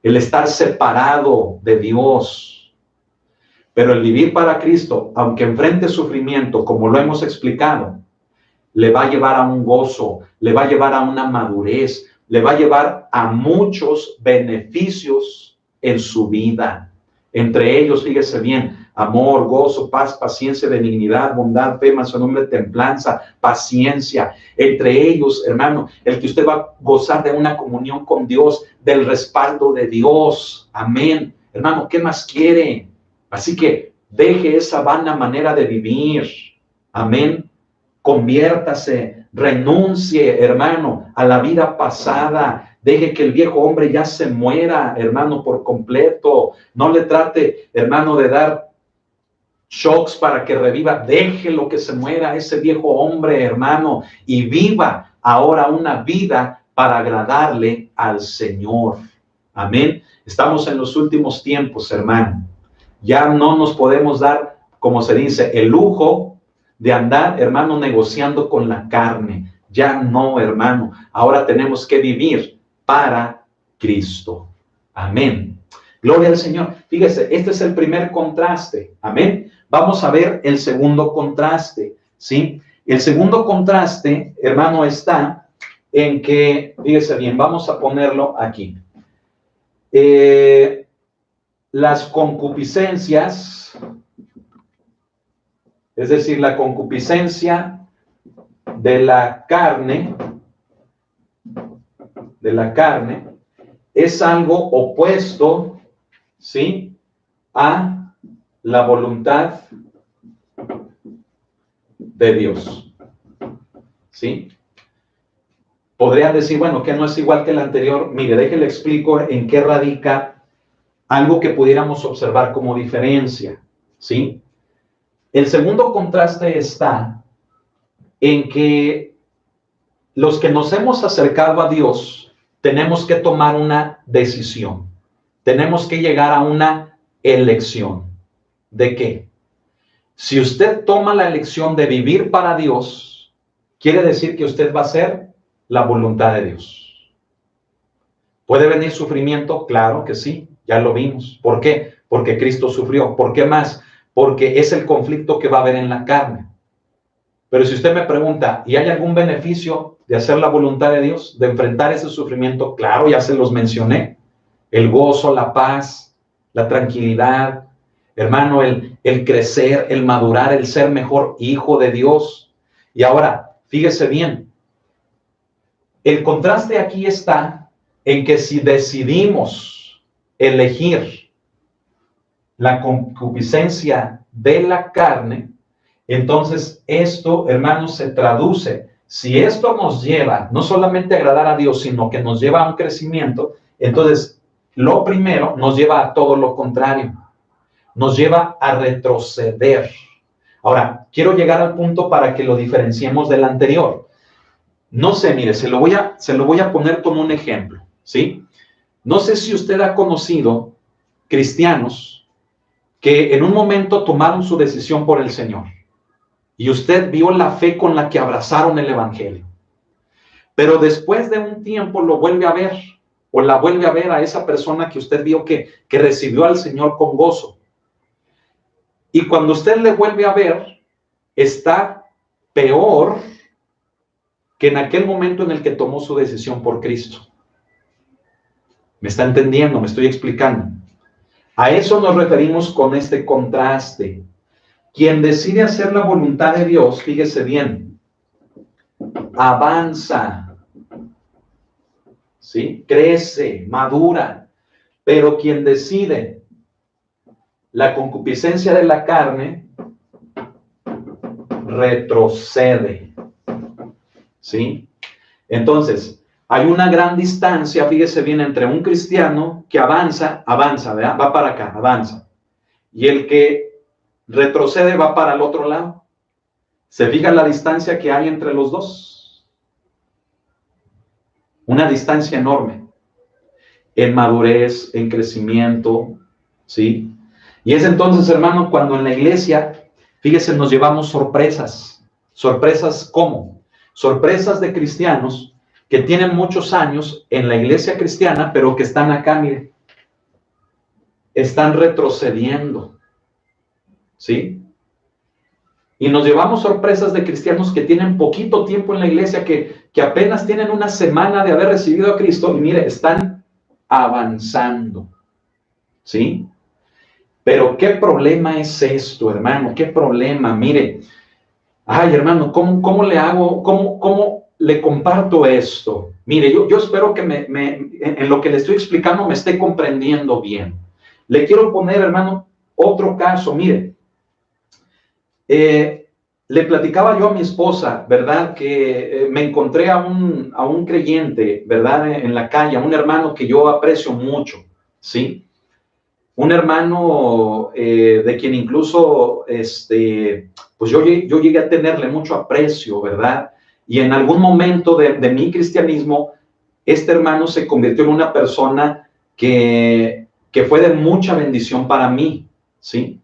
el estar separado de Dios. Pero el vivir para Cristo, aunque enfrente sufrimiento, como lo hemos explicado, le va a llevar a un gozo, le va a llevar a una madurez, le va a llevar a muchos beneficios en su vida. Entre ellos, fíjese bien, amor, gozo, paz, paciencia, benignidad, bondad, fe, mansedumbre, templanza, paciencia. Entre ellos, hermano, el que usted va a gozar de una comunión con Dios, del respaldo de Dios. Amén. Hermano, ¿qué más quiere? Así que deje esa vana manera de vivir. Amén. Conviértase, renuncie, hermano, a la vida pasada. Deje que el viejo hombre ya se muera, hermano, por completo. No le trate, hermano, de dar shocks para que reviva. Déjelo que se muera ese viejo hombre, hermano, y viva ahora una vida para agradarle al Señor. Amén. Estamos en los últimos tiempos, hermano. Ya no nos podemos dar, como se dice, el lujo de andar, hermano, negociando con la carne. Ya no, hermano. Ahora tenemos que vivir para Cristo. Amén. Gloria al Señor. Fíjese, este es el primer contraste. Amén. Vamos a ver el segundo contraste. ¿Sí? El segundo contraste, hermano, está en que, fíjese bien, vamos a ponerlo aquí. Las concupiscencias, es decir, la concupiscencia de la carne, es algo opuesto, ¿sí?, a la voluntad de Dios. ¿Sí? Podrían decir, bueno, que no es igual que el anterior. Mire, déjele explico en qué radica algo que pudiéramos observar como diferencia. ¿Sí? El segundo contraste está en que los que nos hemos acercado a Dios tenemos que tomar una decisión. Tenemos que llegar a una elección. ¿De qué? Si usted toma la elección de vivir para Dios, quiere decir que usted va a hacer la voluntad de Dios. ¿Puede venir sufrimiento? Claro que sí, ya lo vimos. ¿Por qué? Porque Cristo sufrió. ¿Por qué más? Porque es el conflicto que va a haber en la carne. Pero si usted me pregunta, ¿y hay algún beneficio de hacer la voluntad de Dios, de enfrentar ese sufrimiento? Claro, ya se los mencioné. El gozo, la paz, la tranquilidad, hermano, el crecer, el madurar, el ser mejor hijo de Dios. Y ahora, fíjese bien, el contraste aquí está en que si decidimos elegir la concupiscencia de la carne, entonces esto, hermanos, se traduce. Si esto nos lleva no solamente a agradar a Dios, sino que nos lleva a un crecimiento, entonces lo primero nos lleva a todo lo contrario. Nos lleva a retroceder. Ahora, quiero llegar al punto para que lo diferenciemos del anterior. No sé, mire, se lo voy a poner como un ejemplo, ¿sí? No sé si usted ha conocido cristianos que en un momento tomaron su decisión por el Señor y usted vio la fe con la que abrazaron el evangelio, pero después de un tiempo lo vuelve a ver o la vuelve a ver a esa persona que usted vio que recibió al Señor con gozo. Y cuando usted le vuelve a ver, está peor que en aquel momento en el que tomó su decisión por Cristo. ¿Me está entendiendo? ¿Me estoy explicando? A eso nos referimos con este contraste. Quien decide hacer la voluntad de Dios, fíjese bien, avanza, ¿sí? Crece, madura. Pero quien decide la concupiscencia de la carne, retrocede. ¿Sí? Entonces, hay una gran distancia, fíjese bien, entre un cristiano que avanza, ¿verdad? Va para acá, avanza. Y el que retrocede va para el otro lado. ¿Se fija la distancia que hay entre los dos? Una distancia enorme. En madurez, en crecimiento, ¿sí? Y es entonces, hermano, cuando en la iglesia, fíjese, nos llevamos sorpresas. ¿Sorpresas cómo? Sorpresas de cristianos que tienen muchos años en la iglesia cristiana, pero que están acá, mire, están retrocediendo, ¿sí? Y nos llevamos sorpresas de cristianos que tienen poquito tiempo en la iglesia, que apenas tienen una semana de haber recibido a Cristo, y mire, están avanzando, ¿sí? Pero ¿qué problema es esto, hermano? ¿Qué problema? Mire, ay, hermano, ¿cómo le hago? ¿Cómo le comparto esto? Mire, yo espero que en lo que le estoy explicando me esté comprendiendo bien. Le quiero poner, hermano, otro caso. Mire, le platicaba yo a mi esposa, ¿verdad? Que me encontré a un creyente, ¿verdad? En la calle, a un hermano que yo aprecio mucho, ¿sí? Un hermano de quien incluso, pues yo llegué a tenerle mucho aprecio, ¿verdad? Y en algún momento de mi cristianismo, este hermano se convirtió en una persona que fue de mucha bendición para mí, ¿sí?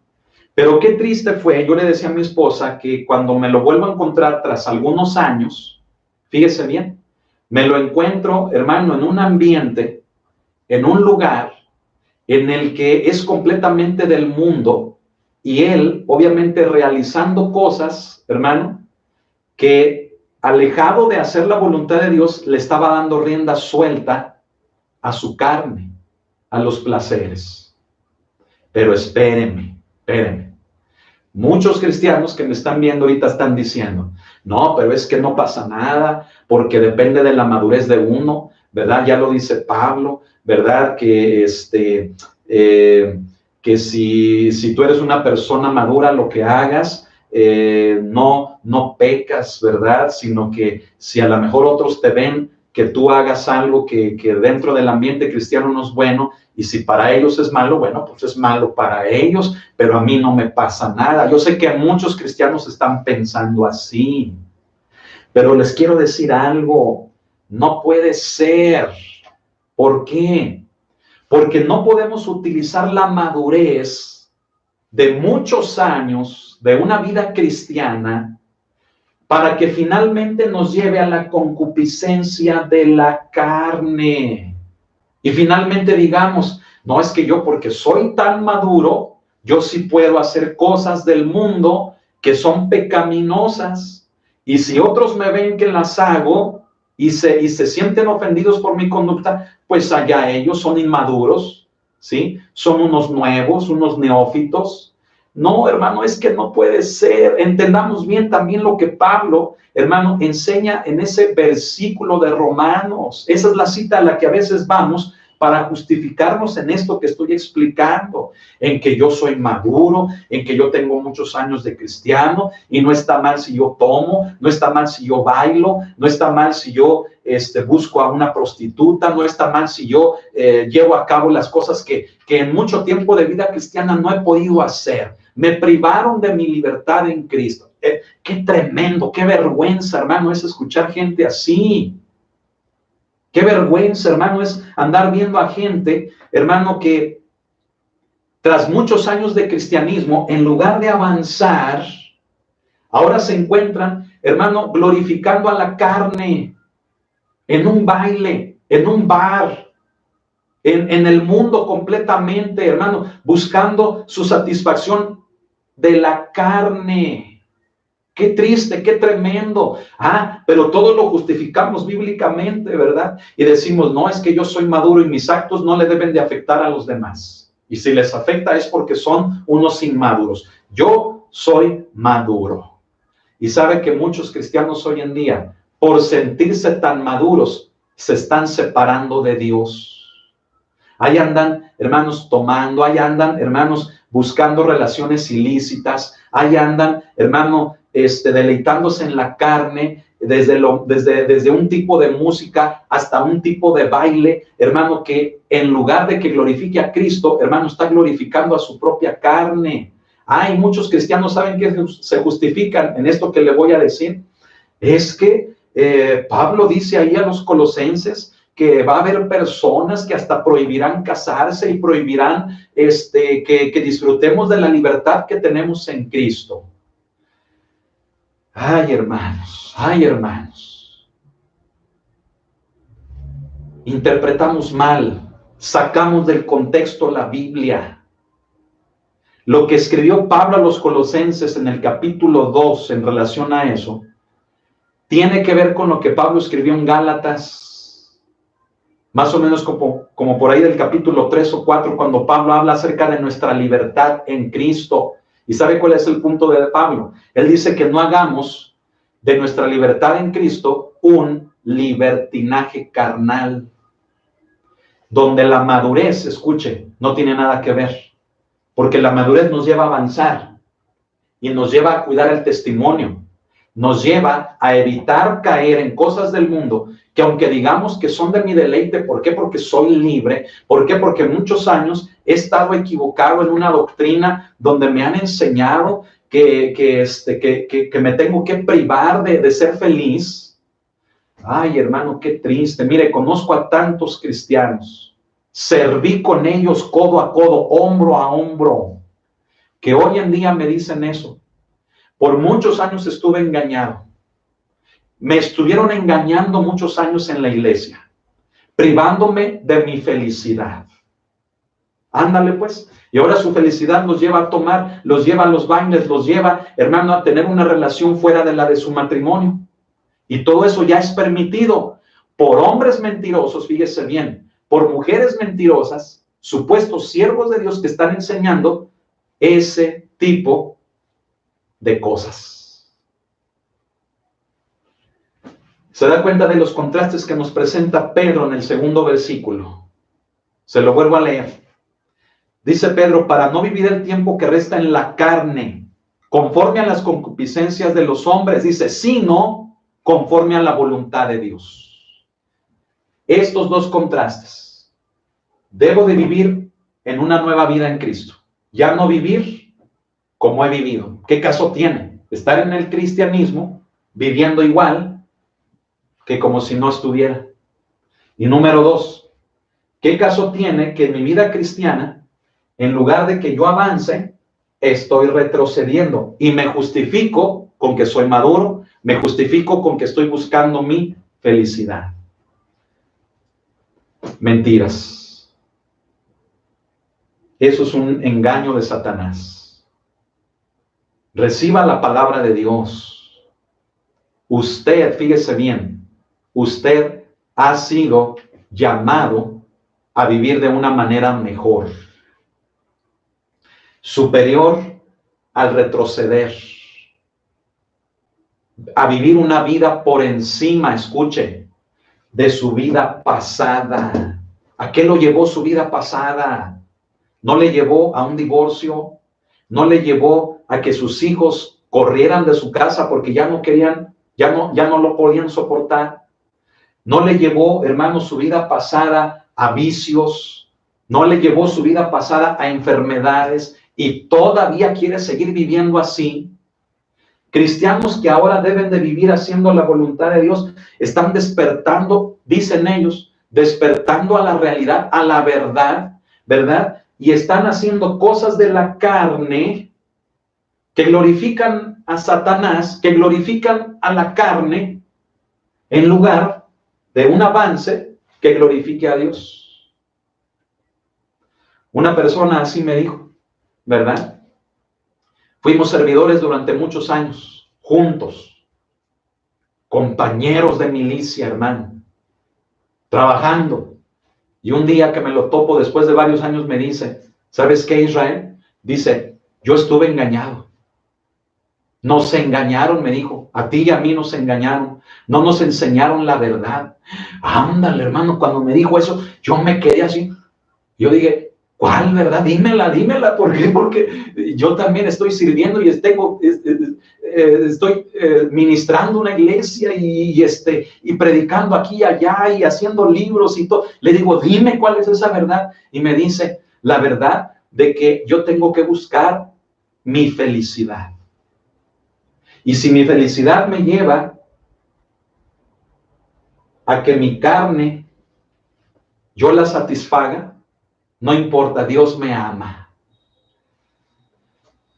Pero qué triste fue, yo le decía a mi esposa que cuando me lo vuelvo a encontrar tras algunos años, fíjese bien, me lo encuentro, hermano, en un ambiente, en un lugar en el que es completamente del mundo y él, obviamente, realizando cosas, hermano, que alejado de hacer la voluntad de Dios, le estaba dando rienda suelta a su carne, a los placeres. Pero espérenme. Muchos cristianos que me están viendo ahorita están diciendo, no, pero es que no pasa nada, porque depende de la madurez de uno, ¿verdad? Ya lo dice Pablo, ¿verdad? Que si tú eres una persona madura, lo que hagas, no pecas, ¿verdad? Sino que si a lo mejor otros te ven que tú hagas algo que dentro del ambiente cristiano no es bueno, y si para ellos es malo, bueno, pues es malo para ellos, pero a mí no me pasa nada. Yo sé que muchos cristianos están pensando así, pero les quiero decir algo, no puede ser. ¿Por qué? Porque no podemos utilizar la madurez de muchos años de una vida cristiana para que finalmente nos lleve a la concupiscencia de la carne. Y finalmente digamos, no, es que yo porque soy tan maduro, yo sí puedo hacer cosas del mundo que son pecaminosas. Y si otros me ven que las hago y se sienten ofendidos por mi conducta, pues allá ellos son inmaduros, ¿sí? Son unos nuevos, unos neófitos. No, hermano, es que no puede ser. Entendamos bien también lo que Pablo, hermano, enseña en ese versículo de Romanos. Esa es la cita a la que a veces vamos para justificarnos en esto que estoy explicando, en que yo soy maduro, en que yo tengo muchos años de cristiano, y no está mal si yo tomo, no está mal si yo bailo, no está mal si yo busco a una prostituta, no está mal si yo llevo a cabo las cosas que en mucho tiempo de vida cristiana no he podido hacer. Me privaron de mi libertad en Cristo. Qué tremendo, qué vergüenza, hermano, es escuchar gente así. Qué vergüenza, hermano, es andar viendo a gente, hermano, que tras muchos años de cristianismo, en lugar de avanzar, ahora se encuentran, hermano, glorificando a la carne, en un baile, en un bar, en el mundo completamente, hermano, buscando su satisfacción de la carne. Qué triste, qué tremendo. Pero todo lo justificamos bíblicamente, ¿verdad? Y decimos, no, es que yo soy maduro y mis actos no le deben de afectar a los demás. Y si les afecta es porque son unos inmaduros. Yo soy maduro. Y sabe que muchos cristianos hoy en día, por sentirse tan maduros, se están separando de Dios. Ahí andan, hermanos, tomando, ahí andan, hermanos, buscando relaciones ilícitas, ahí andan, hermano, deleitándose en la carne, desde un tipo de música hasta un tipo de baile, hermano, que en lugar de que glorifique a Cristo, hermano, está glorificando a su propia carne. Hay muchos cristianos, ¿saben que se justifican en esto que le voy a decir? Es que Pablo dice ahí a los colosenses que va a haber personas que hasta prohibirán casarse y prohibirán que disfrutemos de la libertad que tenemos en Cristo. Ay, hermanos. Interpretamos mal, sacamos del contexto la Biblia. Lo que escribió Pablo a los colosenses en el capítulo 2 en relación a eso, tiene que ver con lo que Pablo escribió en Gálatas, más o menos como por ahí del capítulo 3 o 4, cuando Pablo habla acerca de nuestra libertad en Cristo. ¿Y sabe cuál es el punto de Pablo? Él dice que no hagamos de nuestra libertad en Cristo un libertinaje carnal, donde la madurez, escuche, no tiene nada que ver, porque la madurez nos lleva a avanzar y nos lleva a cuidar el testimonio, nos lleva a evitar caer en cosas del mundo que aunque digamos que son de mi deleite, ¿por qué? Porque soy libre. ¿Por qué? Porque muchos años he estado equivocado en una doctrina donde me han enseñado que me tengo que privar de ser feliz. Ay, hermano, qué triste. Mire, conozco a tantos cristianos, serví con ellos codo a codo, hombro a hombro, que hoy en día me dicen eso. Por muchos años estuve engañado. Me estuvieron engañando muchos años en la iglesia, privándome de mi felicidad. Ándale pues. Y ahora su felicidad los lleva a tomar, los lleva a los bailes, los lleva, hermano, a tener una relación fuera de la de su matrimonio. Y todo eso ya es permitido por hombres mentirosos, fíjese bien, por mujeres mentirosas, supuestos siervos de Dios que están enseñando ese tipo de cosas. Se da cuenta de los contrastes que nos presenta Pedro en el segundo versículo. Se lo vuelvo a leer. Dice Pedro, para no vivir el tiempo que resta en la carne, conforme a las concupiscencias de los hombres, dice, sino conforme a la voluntad de Dios. Estos dos contrastes. Debo de vivir en una nueva vida en Cristo. Ya no vivir como he vivido. ¿Qué caso tiene? Estar en el cristianismo, viviendo igual que como si no estuviera. Y número 2, ¿qué caso tiene que en mi vida cristiana, en lugar de que yo avance, estoy retrocediendo? Y me justifico con que soy maduro, me justifico con que estoy buscando mi felicidad. Mentiras. Eso es un engaño de Satanás. Reciba la palabra de Dios. Usted, fíjese bien, usted ha sido llamado a vivir de una manera mejor, superior al retroceder, a vivir una vida por encima, escuche, de su vida pasada. ¿A qué lo llevó su vida pasada? No le llevó a un divorcio, no le llevó a que sus hijos corrieran de su casa porque ya no querían, ya no lo podían soportar. No le llevó, hermano, su vida pasada a vicios, no le llevó su vida pasada a enfermedades y todavía quiere seguir viviendo así. Cristianos que ahora deben de vivir haciendo la voluntad de Dios, están despertando, dicen ellos, despertando a la realidad, a la verdad, ¿verdad? Y están haciendo cosas de la carne que glorifican a Satanás, que glorifican a la carne, en lugar de un avance que glorifique a Dios. Una persona así me dijo, ¿verdad? Fuimos servidores durante muchos años, juntos, compañeros de milicia, hermano, trabajando. Y un día que me lo topo después de varios años me dice, ¿sabes qué, Israel? Dice, yo estuve engañado. Nos engañaron, me dijo, a ti y a mí nos engañaron, no nos enseñaron la verdad. Ándale, hermano, cuando me dijo eso, yo me quedé así. Yo dije, ¿cuál verdad? Dímela, ¿por qué? Porque yo también estoy sirviendo y estoy ministrando una iglesia y predicando aquí y allá y haciendo libros y todo. Le digo, dime cuál es esa verdad. Y me dice, la verdad de que yo tengo que buscar mi felicidad. Y si mi felicidad me lleva a que mi carne yo la satisfaga, no importa, Dios me ama.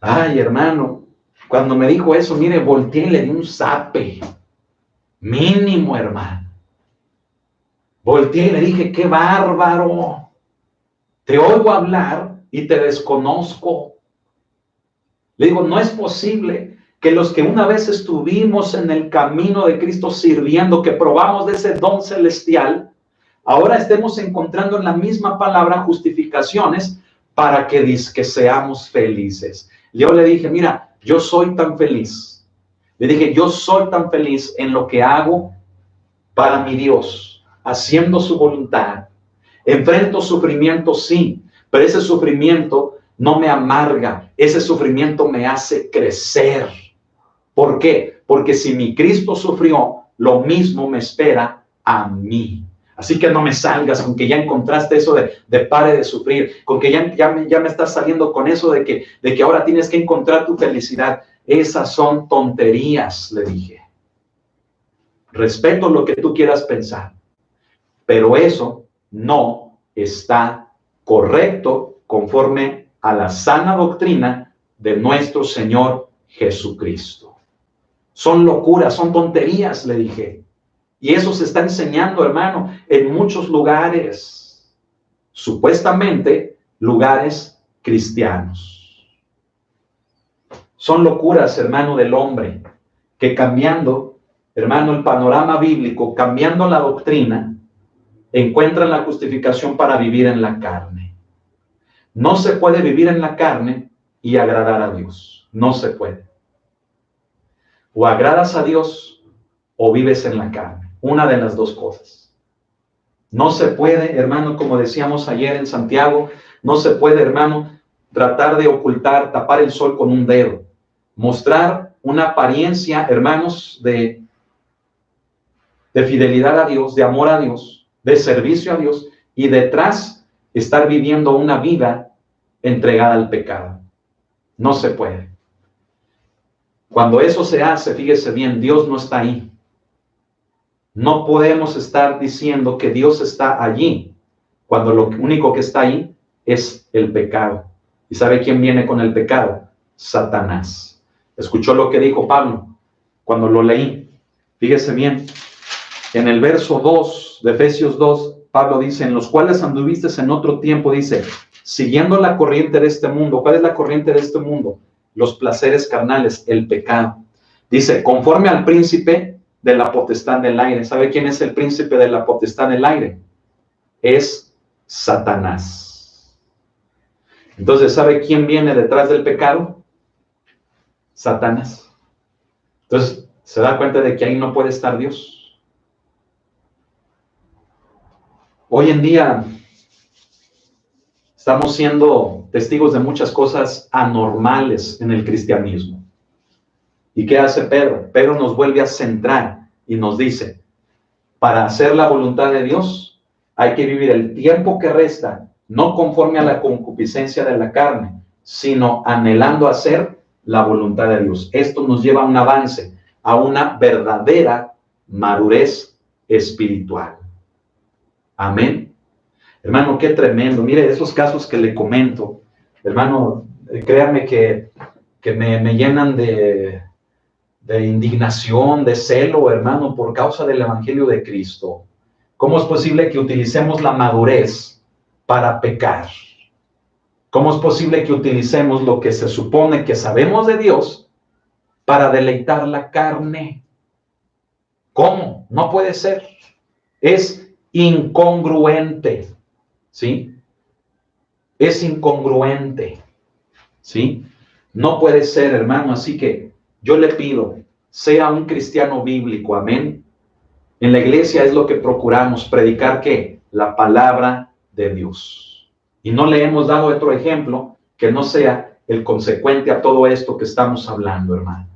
Ay, hermano, cuando me dijo eso, mire, volteé y le di un zape. Mínimo, hermano. Volteé y le dije, qué bárbaro. Te oigo hablar y te desconozco. Le digo, no es posible que los que una vez estuvimos en el camino de Cristo sirviendo, que probamos de ese don celestial, ahora estemos encontrando en la misma palabra justificaciones para que seamos felices. Yo le dije, mira, yo soy tan feliz. Le dije, yo soy tan feliz en lo que hago para mi Dios, haciendo su voluntad. Enfrento sufrimiento, sí, pero ese sufrimiento no me amarga. Ese sufrimiento me hace crecer. ¿Por qué? Porque si mi Cristo sufrió, lo mismo me espera a mí. Así que no me salgas con que ya encontraste eso de pare de sufrir, con que ya me estás saliendo con eso de que ahora tienes que encontrar tu felicidad. Esas son tonterías, le dije. Respeto lo que tú quieras pensar, pero eso no está correcto conforme a la sana doctrina de nuestro Señor Jesucristo. Son locuras, son tonterías, le dije. Y eso se está enseñando, hermano, en muchos lugares, supuestamente lugares cristianos. Son locuras, hermano, del hombre, que cambiando, hermano, el panorama bíblico, cambiando la doctrina, encuentran la justificación para vivir en la carne. No se puede vivir en la carne y agradar a Dios. No se puede. O agradas a Dios o vives en la carne. Una de las dos cosas. No se puede, hermano, como decíamos ayer en Santiago, no se puede, hermano, tratar de ocultar, tapar el sol con un dedo. Mostrar una apariencia, hermanos, de fidelidad a Dios, de amor a Dios, de servicio a Dios, y detrás estar viviendo una vida entregada al pecado. No se puede. Cuando eso se hace, fíjese bien, Dios no está ahí. No podemos estar diciendo que Dios está allí, cuando lo único que está ahí es el pecado. ¿Y sabe quién viene con el pecado? Satanás. ¿Escuchó lo que dijo Pablo cuando lo leí? Fíjese bien, en el verso 2 de Efesios 2, Pablo dice, en los cuales anduviste en otro tiempo, dice, siguiendo la corriente de este mundo. ¿Cuál es la corriente de este mundo? Los placeres carnales, el pecado. Dice, conforme al príncipe de la potestad del aire. ¿Sabe quién es el príncipe de la potestad del aire? Es Satanás. Entonces, ¿sabe quién viene detrás del pecado? Satanás. Entonces, ¿se da cuenta de que ahí no puede estar Dios? Hoy en día estamos siendo testigos de muchas cosas anormales en el cristianismo. ¿Y qué hace Pedro? Pedro nos vuelve a centrar y nos dice, para hacer la voluntad de Dios, hay que vivir el tiempo que resta, no conforme a la concupiscencia de la carne, sino anhelando hacer la voluntad de Dios. Esto nos lleva a un avance, a una verdadera madurez espiritual. Amén. Hermano, qué tremendo. Mire, esos casos que le comento, hermano, créanme que me llenan de indignación, de celo, hermano, por causa del Evangelio de Cristo. ¿Cómo es posible que utilicemos la madurez para pecar? ¿Cómo es posible que utilicemos lo que se supone que sabemos de Dios para deleitar la carne? ¿Cómo? No puede ser. Es incongruente, ¿sí? Es incongruente, ¿sí? No puede ser, hermano, así que yo le pido, sea un cristiano bíblico, amén. En la iglesia es lo que procuramos, predicar ¿qué? La palabra de Dios. Y no le hemos dado otro ejemplo que no sea el consecuente a todo esto que estamos hablando, hermano.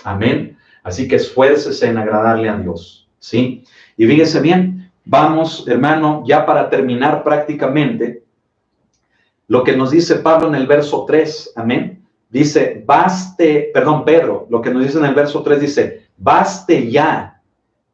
Amén. Así que esfuércese en agradarle a Dios, ¿sí? Y fíjese bien, vamos, hermano, ya para terminar prácticamente, lo que nos dice Pablo en el verso 3, amén. Dice, Pedro, lo que nos dice en el verso 3 dice, baste ya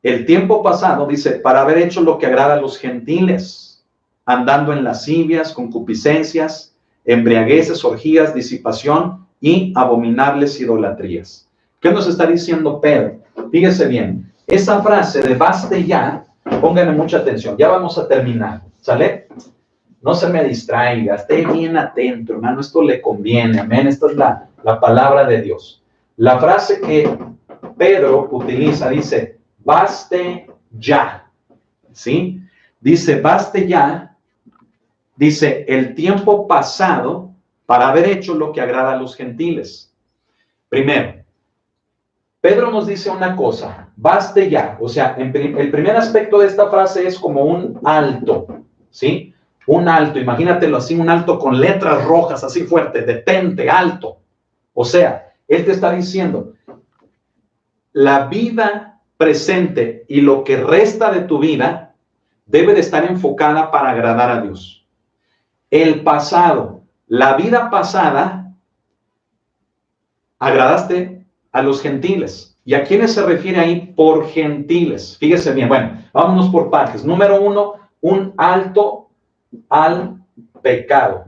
el tiempo pasado, dice, para haber hecho lo que agrada a los gentiles, andando en lascivias, concupiscencias, embriagueces, orgías, disipación y abominables idolatrías. ¿Qué nos está diciendo Pedro? Fíjese bien, esa frase de baste ya, pónganle mucha atención, ya vamos a terminar, ¿sale? No se me distraiga, esté bien atento, hermano, esto le conviene, amén, esta es la palabra de Dios. La frase que Pedro utiliza dice, baste ya, ¿sí? Dice, baste ya, dice, el tiempo pasado para haber hecho lo que agrada a los gentiles. Primero, Pedro nos dice una cosa, baste ya, o sea, el primer aspecto de esta frase es como un alto, ¿sí? Un alto, imagínatelo así, un alto con letras rojas, así fuerte, detente, alto. O sea, él te está diciendo, la vida presente y lo que resta de tu vida debe de estar enfocada para agradar a Dios. El pasado, la vida pasada, agradaste a los gentiles. ¿Y a quiénes se refiere ahí por gentiles? Fíjese bien, bueno, vámonos por partes. Número uno, un alto al pecado.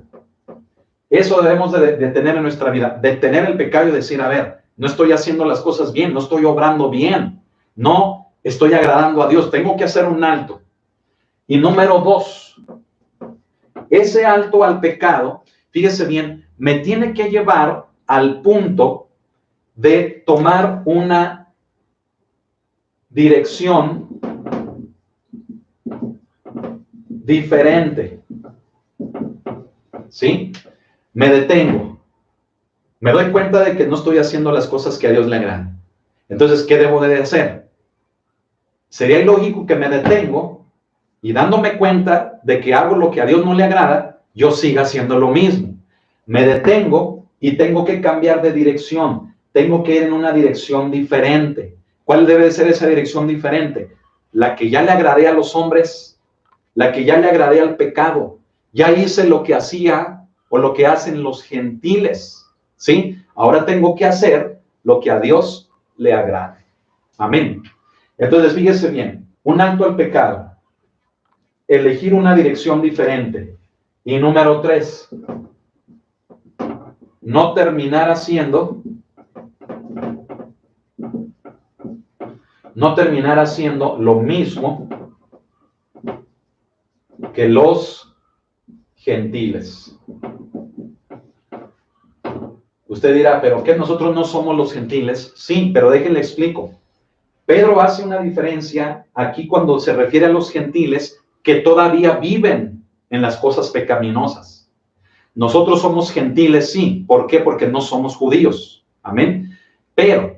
Eso debemos de tener en nuestra vida, detener el pecado y decir, a ver, no estoy haciendo las cosas bien, no estoy obrando bien, no estoy agradando a Dios, tengo que hacer un alto. Y número dos, ese alto al pecado, fíjese bien, me tiene que llevar al punto de tomar una dirección diferente. ¿Sí? Me detengo. Me doy cuenta de que no estoy haciendo las cosas que a Dios le agradan. Entonces, ¿qué debo de hacer? Sería ilógico que me detengo y dándome cuenta de que hago lo que a Dios no le agrada, yo siga haciendo lo mismo. Me detengo y tengo que cambiar de dirección. Tengo que ir en una dirección diferente. ¿Cuál debe de ser esa dirección diferente? La que ya le agradé a los hombres, la que ya le agradé al pecado. Ya hice lo que hacía o lo que hacen los gentiles, ¿sí? Ahora tengo que hacer lo que a Dios le agrade. Amén. Entonces, fíjese bien, un alto al pecado, elegir una dirección diferente. Y número 3, no terminar haciendo lo mismo que los gentiles. Usted dirá, ¿pero qué nosotros no somos los gentiles? Sí, pero déjenle explico. Pedro hace una diferencia aquí cuando se refiere a los gentiles que todavía viven en las cosas pecaminosas. Nosotros somos gentiles, sí. ¿Por qué? Porque no somos judíos. Amén. Pero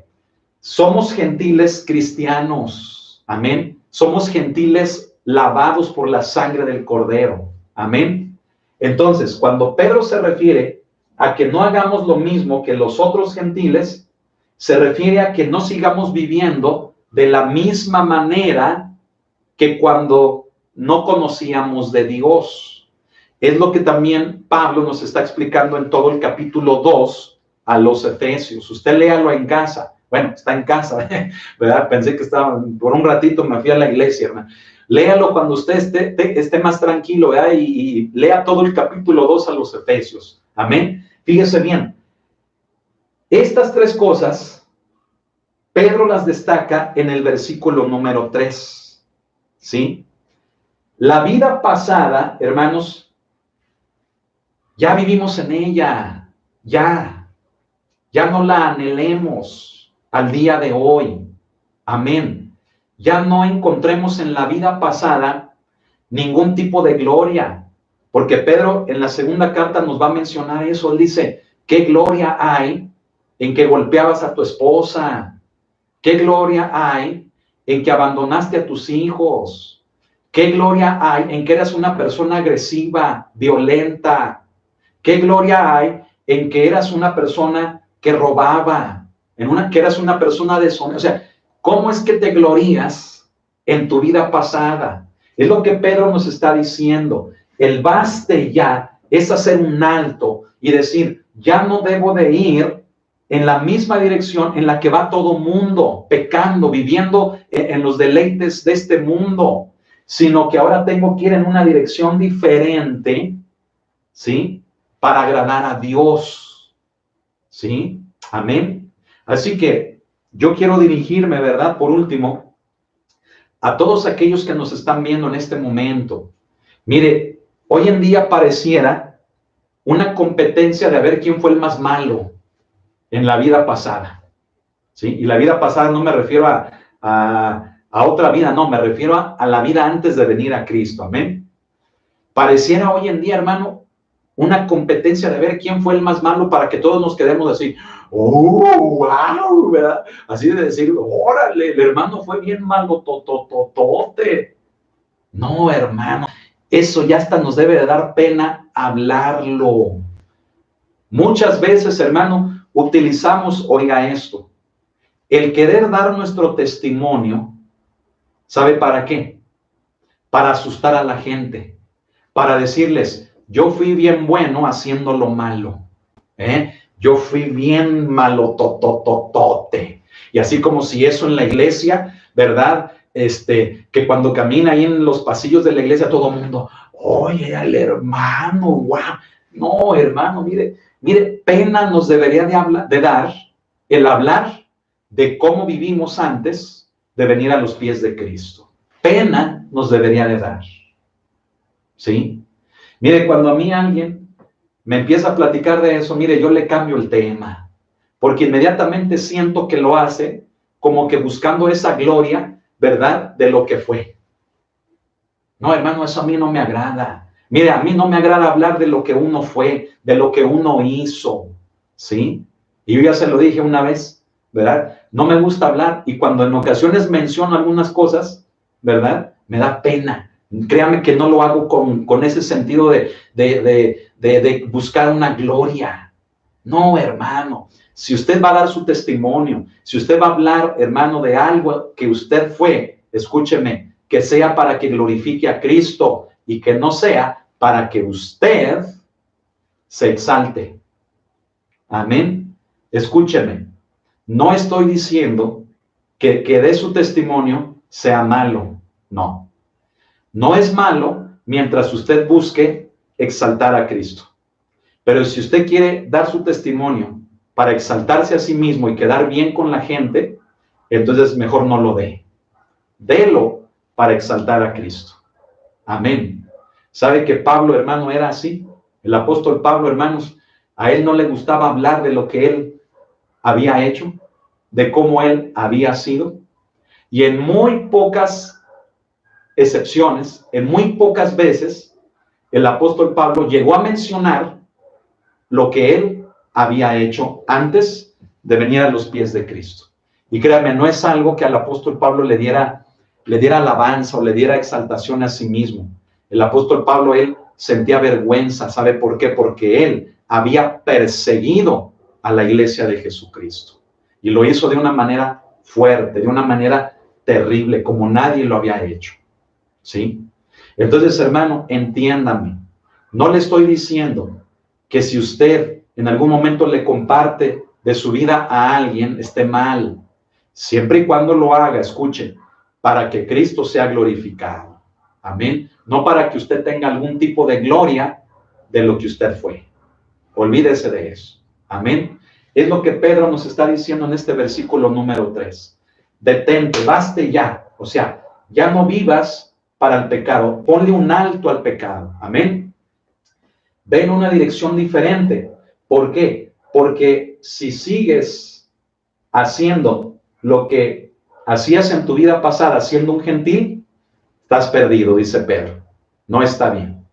somos gentiles cristianos. Amén. Somos gentiles lavados por la sangre del Cordero. Amén. Entonces, cuando Pedro se refiere a que no hagamos lo mismo que los otros gentiles, se refiere a que no sigamos viviendo de la misma manera que cuando no conocíamos de Dios. Es lo que también Pablo nos está explicando en todo el capítulo 2 a los Efesios. Usted léalo en casa. Bueno, está en casa, ¿verdad? Pensé que estaba, por un ratito me fui a la iglesia, hermano. Léalo cuando usted esté más tranquilo, ¿verdad? Y lea todo el capítulo 2 a los Efesios. Amén. Fíjese bien. Estas tres cosas, Pedro las destaca en el versículo número 3. ¿Sí? La vida pasada, hermanos, ya vivimos en ella. Ya no la anhelemos al día de hoy. Amén. Ya no encontremos en la vida pasada ningún tipo de gloria, porque Pedro en la segunda carta nos va a mencionar eso. Él dice, ¿qué gloria hay en que golpeabas a tu esposa? ¿Qué gloria hay en que abandonaste a tus hijos? ¿Qué gloria hay en que eras una persona agresiva, violenta? ¿Qué gloria hay en que eras una persona que robaba, que eras una persona deshonesta? O sea, ¿cómo es que te glorías en tu vida pasada? Es lo que Pedro nos está diciendo. El baste ya es hacer un alto y decir, ya no debo de ir en la misma dirección en la que va todo mundo, pecando, viviendo en los deleites de este mundo, sino que ahora tengo que ir en una dirección diferente, ¿sí? Para agradar a Dios, ¿sí? Amén. Así que yo quiero dirigirme, ¿verdad? Por último, a todos aquellos que nos están viendo en este momento. Mire, hoy en día pareciera una competencia de ver quién fue el más malo en la vida pasada, ¿sí? Y la vida pasada no me refiero a otra vida, no, me refiero a la vida antes de venir a Cristo, amén. Pareciera hoy en día, hermano, una competencia de ver quién fue el más malo para que todos nos quedemos así, ¡oh, wow! ¿Verdad? Así de decir, órale, el hermano fue bien malo, totototote. No, hermano, eso ya hasta nos debe de dar pena hablarlo. Muchas veces, hermano, utilizamos, oiga esto, el querer dar nuestro testimonio, ¿sabe para qué? Para asustar a la gente, para decirles, yo fui bien bueno haciendo lo malo, yo fui bien malo, totototote. Y así como si eso en la iglesia, ¿verdad? Que cuando camina ahí en los pasillos de la iglesia, todo el mundo, oye, al hermano, guau. No, hermano, mire, pena nos debería de dar el hablar de cómo vivimos antes de venir a los pies de Cristo. Pena nos debería de dar. ¿Sí? Mire, cuando a mí alguien me empieza a platicar de eso, mire, yo le cambio el tema, porque inmediatamente siento que lo hace como que buscando esa gloria, ¿verdad?, de lo que fue. No, hermano, eso a mí no me agrada. Mire, a mí no me agrada hablar de lo que uno fue, de lo que uno hizo, ¿sí? Y yo ya se lo dije una vez, ¿verdad? No me gusta hablar, y cuando en ocasiones menciono algunas cosas, ¿verdad?, me da pena. Créame que no lo hago con ese sentido de buscar una gloria. No, hermano. Si usted va a dar su testimonio, si usted va a hablar, hermano, de algo que usted fue, escúcheme, que sea para que glorifique a Cristo y que no sea para que usted se exalte. Amén. Escúcheme. No estoy diciendo que dé su testimonio sea malo. No. No es malo mientras usted busque exaltar a Cristo. Pero si usted quiere dar su testimonio para exaltarse a sí mismo y quedar bien con la gente, entonces mejor no lo dé. Délo para exaltar a Cristo. Amén. ¿Sabe que Pablo, hermano, era así? El apóstol Pablo, hermanos, a él no le gustaba hablar de lo que él había hecho, de cómo él había sido. Y en muy pocas excepciones, en muy pocas veces, el apóstol Pablo llegó a mencionar lo que él había hecho antes de venir a los pies de Cristo. Y créanme, no es algo que al apóstol Pablo le diera alabanza o le diera exaltación a sí mismo. El apóstol Pablo, él sentía vergüenza. ¿Sabe por qué? Porque él había perseguido a la iglesia de Jesucristo. Y lo hizo de una manera fuerte, de una manera terrible, como nadie lo había hecho. ¿Sí? Entonces, hermano, entiéndame. No le estoy diciendo que si usted en algún momento le comparte de su vida a alguien, esté mal. Siempre y cuando lo haga, escuche, para que Cristo sea glorificado. Amén. No para que usted tenga algún tipo de gloria de lo que usted fue. Olvídese de eso. Amén. Es lo que Pedro nos está diciendo en este versículo número 3. Detente, baste ya. O sea, ya no vivas para el pecado. Ponle un alto al pecado. Amén. Ve en una dirección diferente. ¿Por qué? Porque si sigues haciendo lo que hacías en tu vida pasada, siendo un gentil, estás perdido, dice Pedro. No está bien.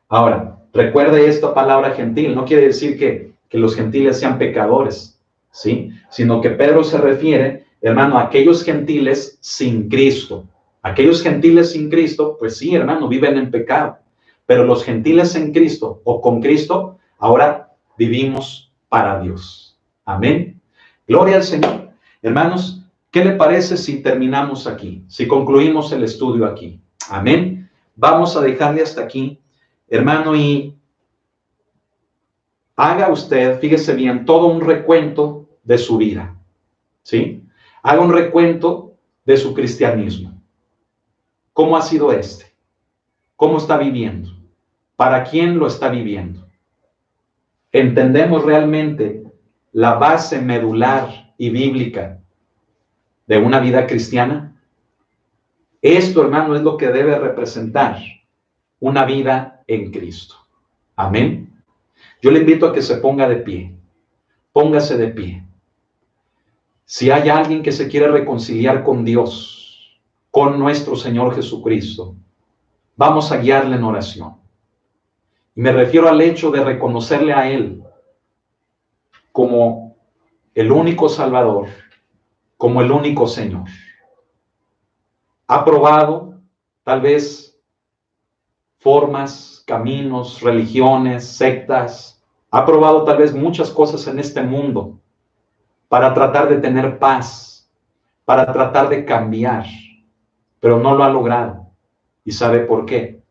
Ahora, recuerde esta palabra gentil. No quiere decir que los gentiles sean pecadores, ¿sí? Sino que Pedro se refiere, hermano, a aquellos gentiles sin Cristo. Aquellos gentiles sin Cristo, pues sí, hermano, viven en pecado. Pero los gentiles en Cristo o con Cristo, ahora vivimos para Dios. Amén. Gloria al Señor. Hermanos, ¿qué le parece si terminamos aquí? Si concluimos el estudio aquí. Amén. Vamos a dejarle hasta aquí, hermano, y haga usted, fíjese bien, todo un recuento de su vida. ¿Sí? Haga un recuento de su cristianismo. ¿Cómo ha sido este? ¿Cómo está viviendo? ¿Para quién lo está viviendo? ¿Entendemos realmente la base medular y bíblica de una vida cristiana? Esto, hermano, es lo que debe representar una vida en Cristo. Amén. Yo le invito a que se ponga de pie. Póngase de pie. Si hay alguien que se quiere reconciliar con Dios, con nuestro Señor Jesucristo, vamos a guiarle en oración. Y me refiero al hecho de reconocerle a Él como el único Salvador, como el único Señor. Ha probado, tal vez, formas, caminos, religiones, sectas. Ha probado tal vez muchas cosas en este mundo para tratar de tener paz, para tratar de cambiar, pero no lo ha logrado. ¿Y sabe por qué?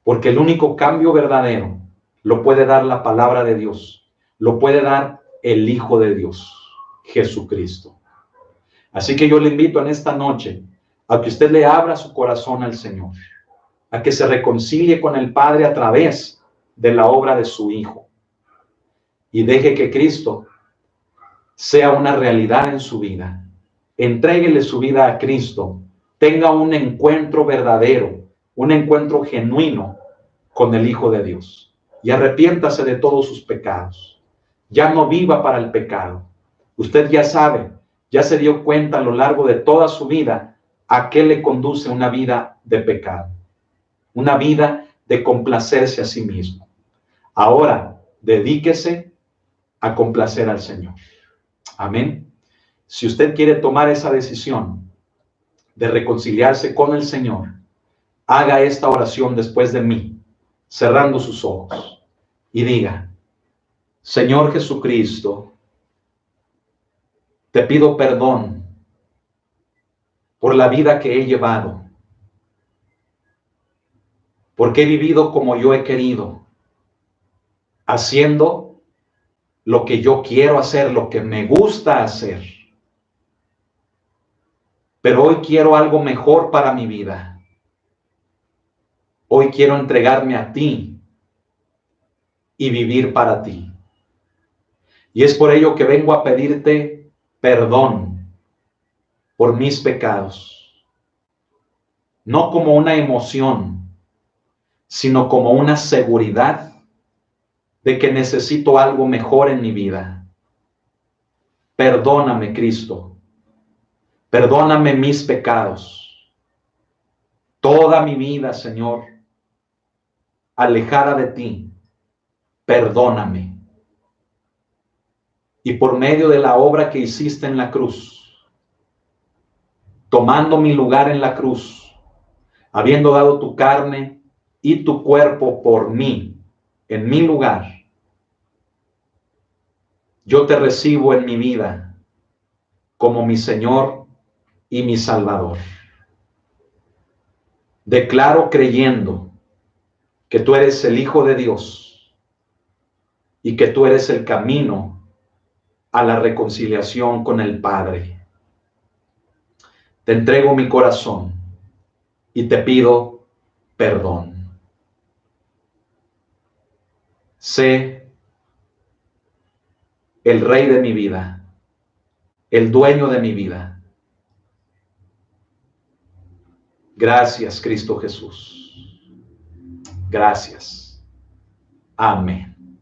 Porque el único cambio verdadero lo puede dar la palabra de Dios, lo puede dar el Hijo de Dios, Jesucristo. Así que yo le invito en esta noche a que usted le abra su corazón al Señor, a que se reconcilie con el Padre a través de la obra de su Hijo y deje que Cristo sea una realidad en su vida. Entréguele su vida a Cristo, tenga un encuentro verdadero, un encuentro genuino con el Hijo de Dios y arrepiéntase de todos sus pecados. Ya no viva para el pecado. Usted ya sabe, ya se dio cuenta a lo largo de toda su vida a qué le conduce una vida de pecado, una vida de complacerse a sí mismo. Ahora, dedíquese a complacer al Señor. Amén. Si usted quiere tomar esa decisión de reconciliarse con el Señor, haga esta oración después de mí, cerrando sus ojos, y diga: Señor Jesucristo, te pido perdón por la vida que he llevado, porque he vivido como yo he querido, haciendo lo que yo quiero hacer, lo que me gusta hacer. Pero hoy quiero algo mejor para mi vida. Hoy quiero entregarme a ti y vivir para ti. Y es por ello que vengo a pedirte perdón por mis pecados. No como una emoción, sino como una seguridad de que necesito algo mejor en mi vida. Perdóname, Cristo. Perdóname mis pecados. Toda mi vida, Señor, alejada de ti, perdóname. Y por medio de la obra que hiciste en la cruz, tomando mi lugar en la cruz, habiendo dado tu carne y tu cuerpo por mí, en mi lugar, yo te recibo en mi vida como mi Señor y mi Salvador. Declaro creyendo que tú eres el Hijo de Dios y que tú eres el camino a la reconciliación con el Padre. Te entrego mi corazón y te pido perdón. Sé el Rey de mi vida, el dueño de mi vida. Gracias, Cristo Jesús. Gracias. Amén.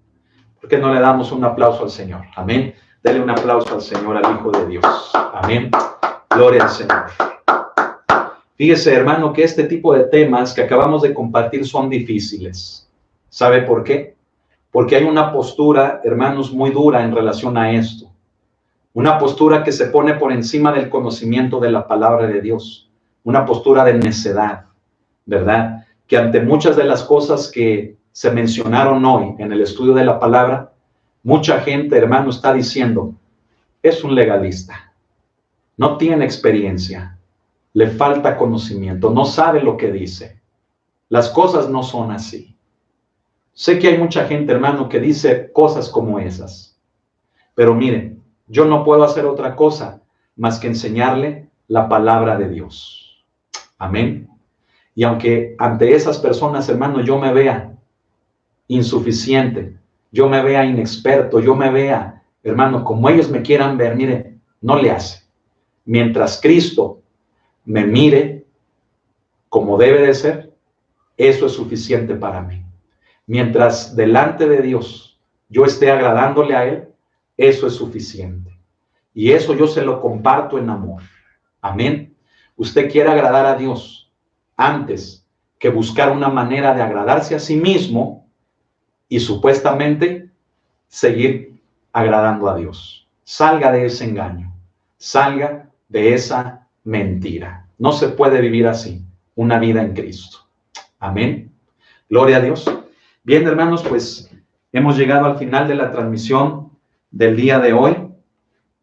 ¿Por qué no le damos un aplauso al Señor? Amén. Dele un aplauso al Señor, al Hijo de Dios. Amén. Gloria al Señor. Fíjese, hermano, que este tipo de temas que acabamos de compartir son difíciles. ¿Sabe por qué? Porque hay una postura, hermanos, muy dura en relación a esto. Una postura que se pone por encima del conocimiento de la palabra de Dios. Una postura de necedad, ¿verdad? Que ante muchas de las cosas que se mencionaron hoy en el estudio de la palabra, mucha gente, hermano, está diciendo, es un legalista, no tiene experiencia, le falta conocimiento, no sabe lo que dice. Las cosas no son así. Sé que hay mucha gente, hermano, que dice cosas como esas, pero miren, yo no puedo hacer otra cosa más que enseñarle la palabra de Dios. Amén. Y aunque ante esas personas, hermano, yo me vea insuficiente, yo me vea inexperto, yo me vea, hermano, como ellos me quieran ver, mire, no le hace. Mientras Cristo me mire como debe de ser, eso es suficiente para mí. Mientras delante de Dios yo esté agradándole a Él, eso es suficiente. Y eso yo se lo comparto en amor. Amén. Usted quiere agradar a Dios antes que buscar una manera de agradarse a sí mismo y supuestamente seguir agradando a Dios. Salga de ese engaño, salga de esa mentira. No se puede vivir así, una vida en Cristo. Amén. Gloria a Dios. Bien, hermanos, pues hemos llegado al final de la transmisión del día de hoy.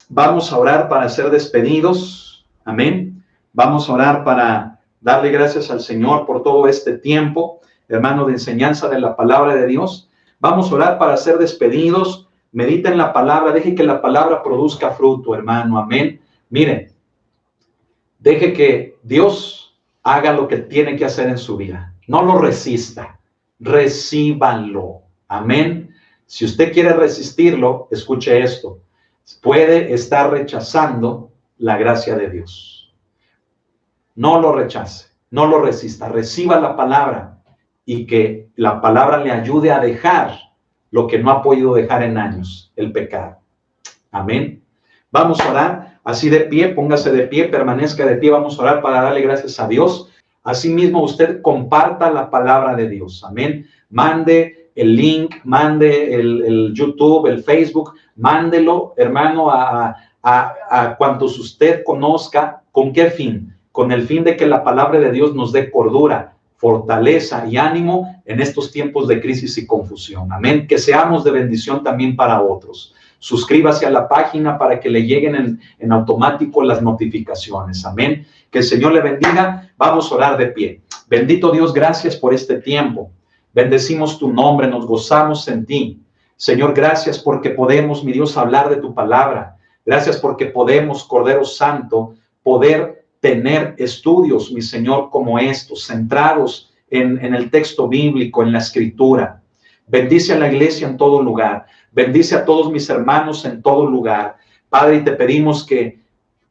Vamos a orar para ser despedidos. Amén. Vamos a orar para darle gracias al Señor por todo este tiempo, hermano, de enseñanza de la palabra de Dios. Vamos a orar para ser despedidos. Mediten la palabra, deje que la palabra produzca fruto, hermano. Amén. Miren, deje que Dios haga lo que tiene que hacer en su vida. No lo resista, recíbanlo. Amén. Si usted quiere resistirlo, escuche esto. Puede estar rechazando la gracia de Dios. No lo rechace, no lo resista, reciba la palabra y que la palabra le ayude a dejar lo que no ha podido dejar en años, el pecado. Amén. Vamos a orar así de pie, póngase de pie, permanezca de pie, vamos a orar para darle gracias a Dios. Asimismo, usted comparta la palabra de Dios. Amén. Mande el link, mande el YouTube, el Facebook, mándelo, hermano, a cuantos usted conozca. ¿Con qué fin? Con el fin de que la palabra de Dios nos dé cordura, fortaleza y ánimo en estos tiempos de crisis y confusión. Amén. Que seamos de bendición también para otros. Suscríbase a la página para que le lleguen en automático las notificaciones. Amén. Que el Señor le bendiga. Vamos a orar de pie. Bendito Dios, gracias por este tiempo. Bendecimos tu nombre, nos gozamos en ti. Señor, gracias porque podemos, mi Dios, hablar de tu palabra. Gracias porque podemos, Cordero Santo, poder tener estudios, mi Señor, como estos, centrados en el texto bíblico, en la Escritura. Bendice a la iglesia en todo lugar. Bendice a todos mis hermanos en todo lugar. Padre, y te pedimos que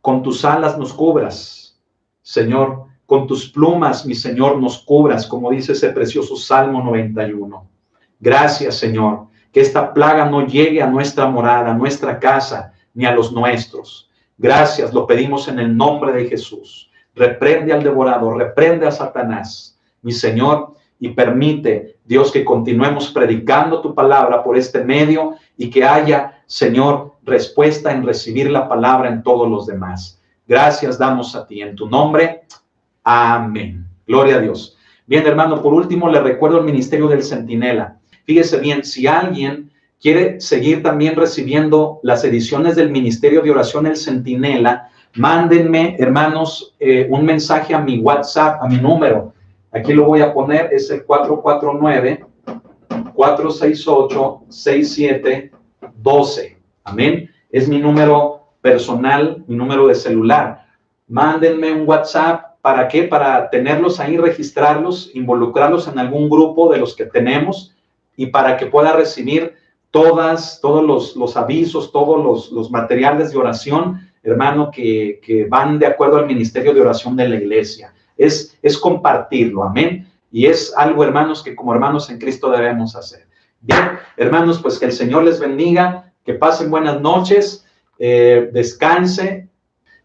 con tus alas nos cubras, Señor, con tus plumas, mi Señor, nos cubras, como dice ese precioso Salmo 91. Gracias, Señor, que esta plaga no llegue a nuestra morada, a nuestra casa, ni a los nuestros. Gracias, lo pedimos en el nombre de Jesús. Reprende al devorador, reprende a Satanás, mi Señor, y permite, Dios, que continuemos predicando tu palabra por este medio y que haya, Señor, respuesta en recibir la palabra en todos los demás. Gracias damos a ti en tu nombre. Amén. Gloria a Dios. Bien, hermano, por último le recuerdo el ministerio del Centinela. Fíjese bien, si alguien quiere seguir también recibiendo las ediciones del Ministerio de Oración El Centinela, mándenme, hermanos, un mensaje a mi WhatsApp, a mi número. Aquí lo voy a poner, es el 449-468-6712. Amén. Es mi número personal, mi número de celular. Mándenme un WhatsApp. ¿Para qué? Para tenerlos ahí, registrarlos, involucrarlos en algún grupo de los que tenemos y para que pueda recibir todos los avisos, todos los materiales de oración, hermano, que van de acuerdo al ministerio de oración de la iglesia. Es compartirlo, amén. Y es algo, hermanos, que como hermanos en Cristo debemos hacer. Bien, hermanos, pues que el Señor les bendiga, que pasen buenas noches, descanse,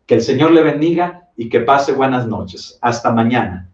que el Señor le bendiga y que pase buenas noches. Hasta mañana.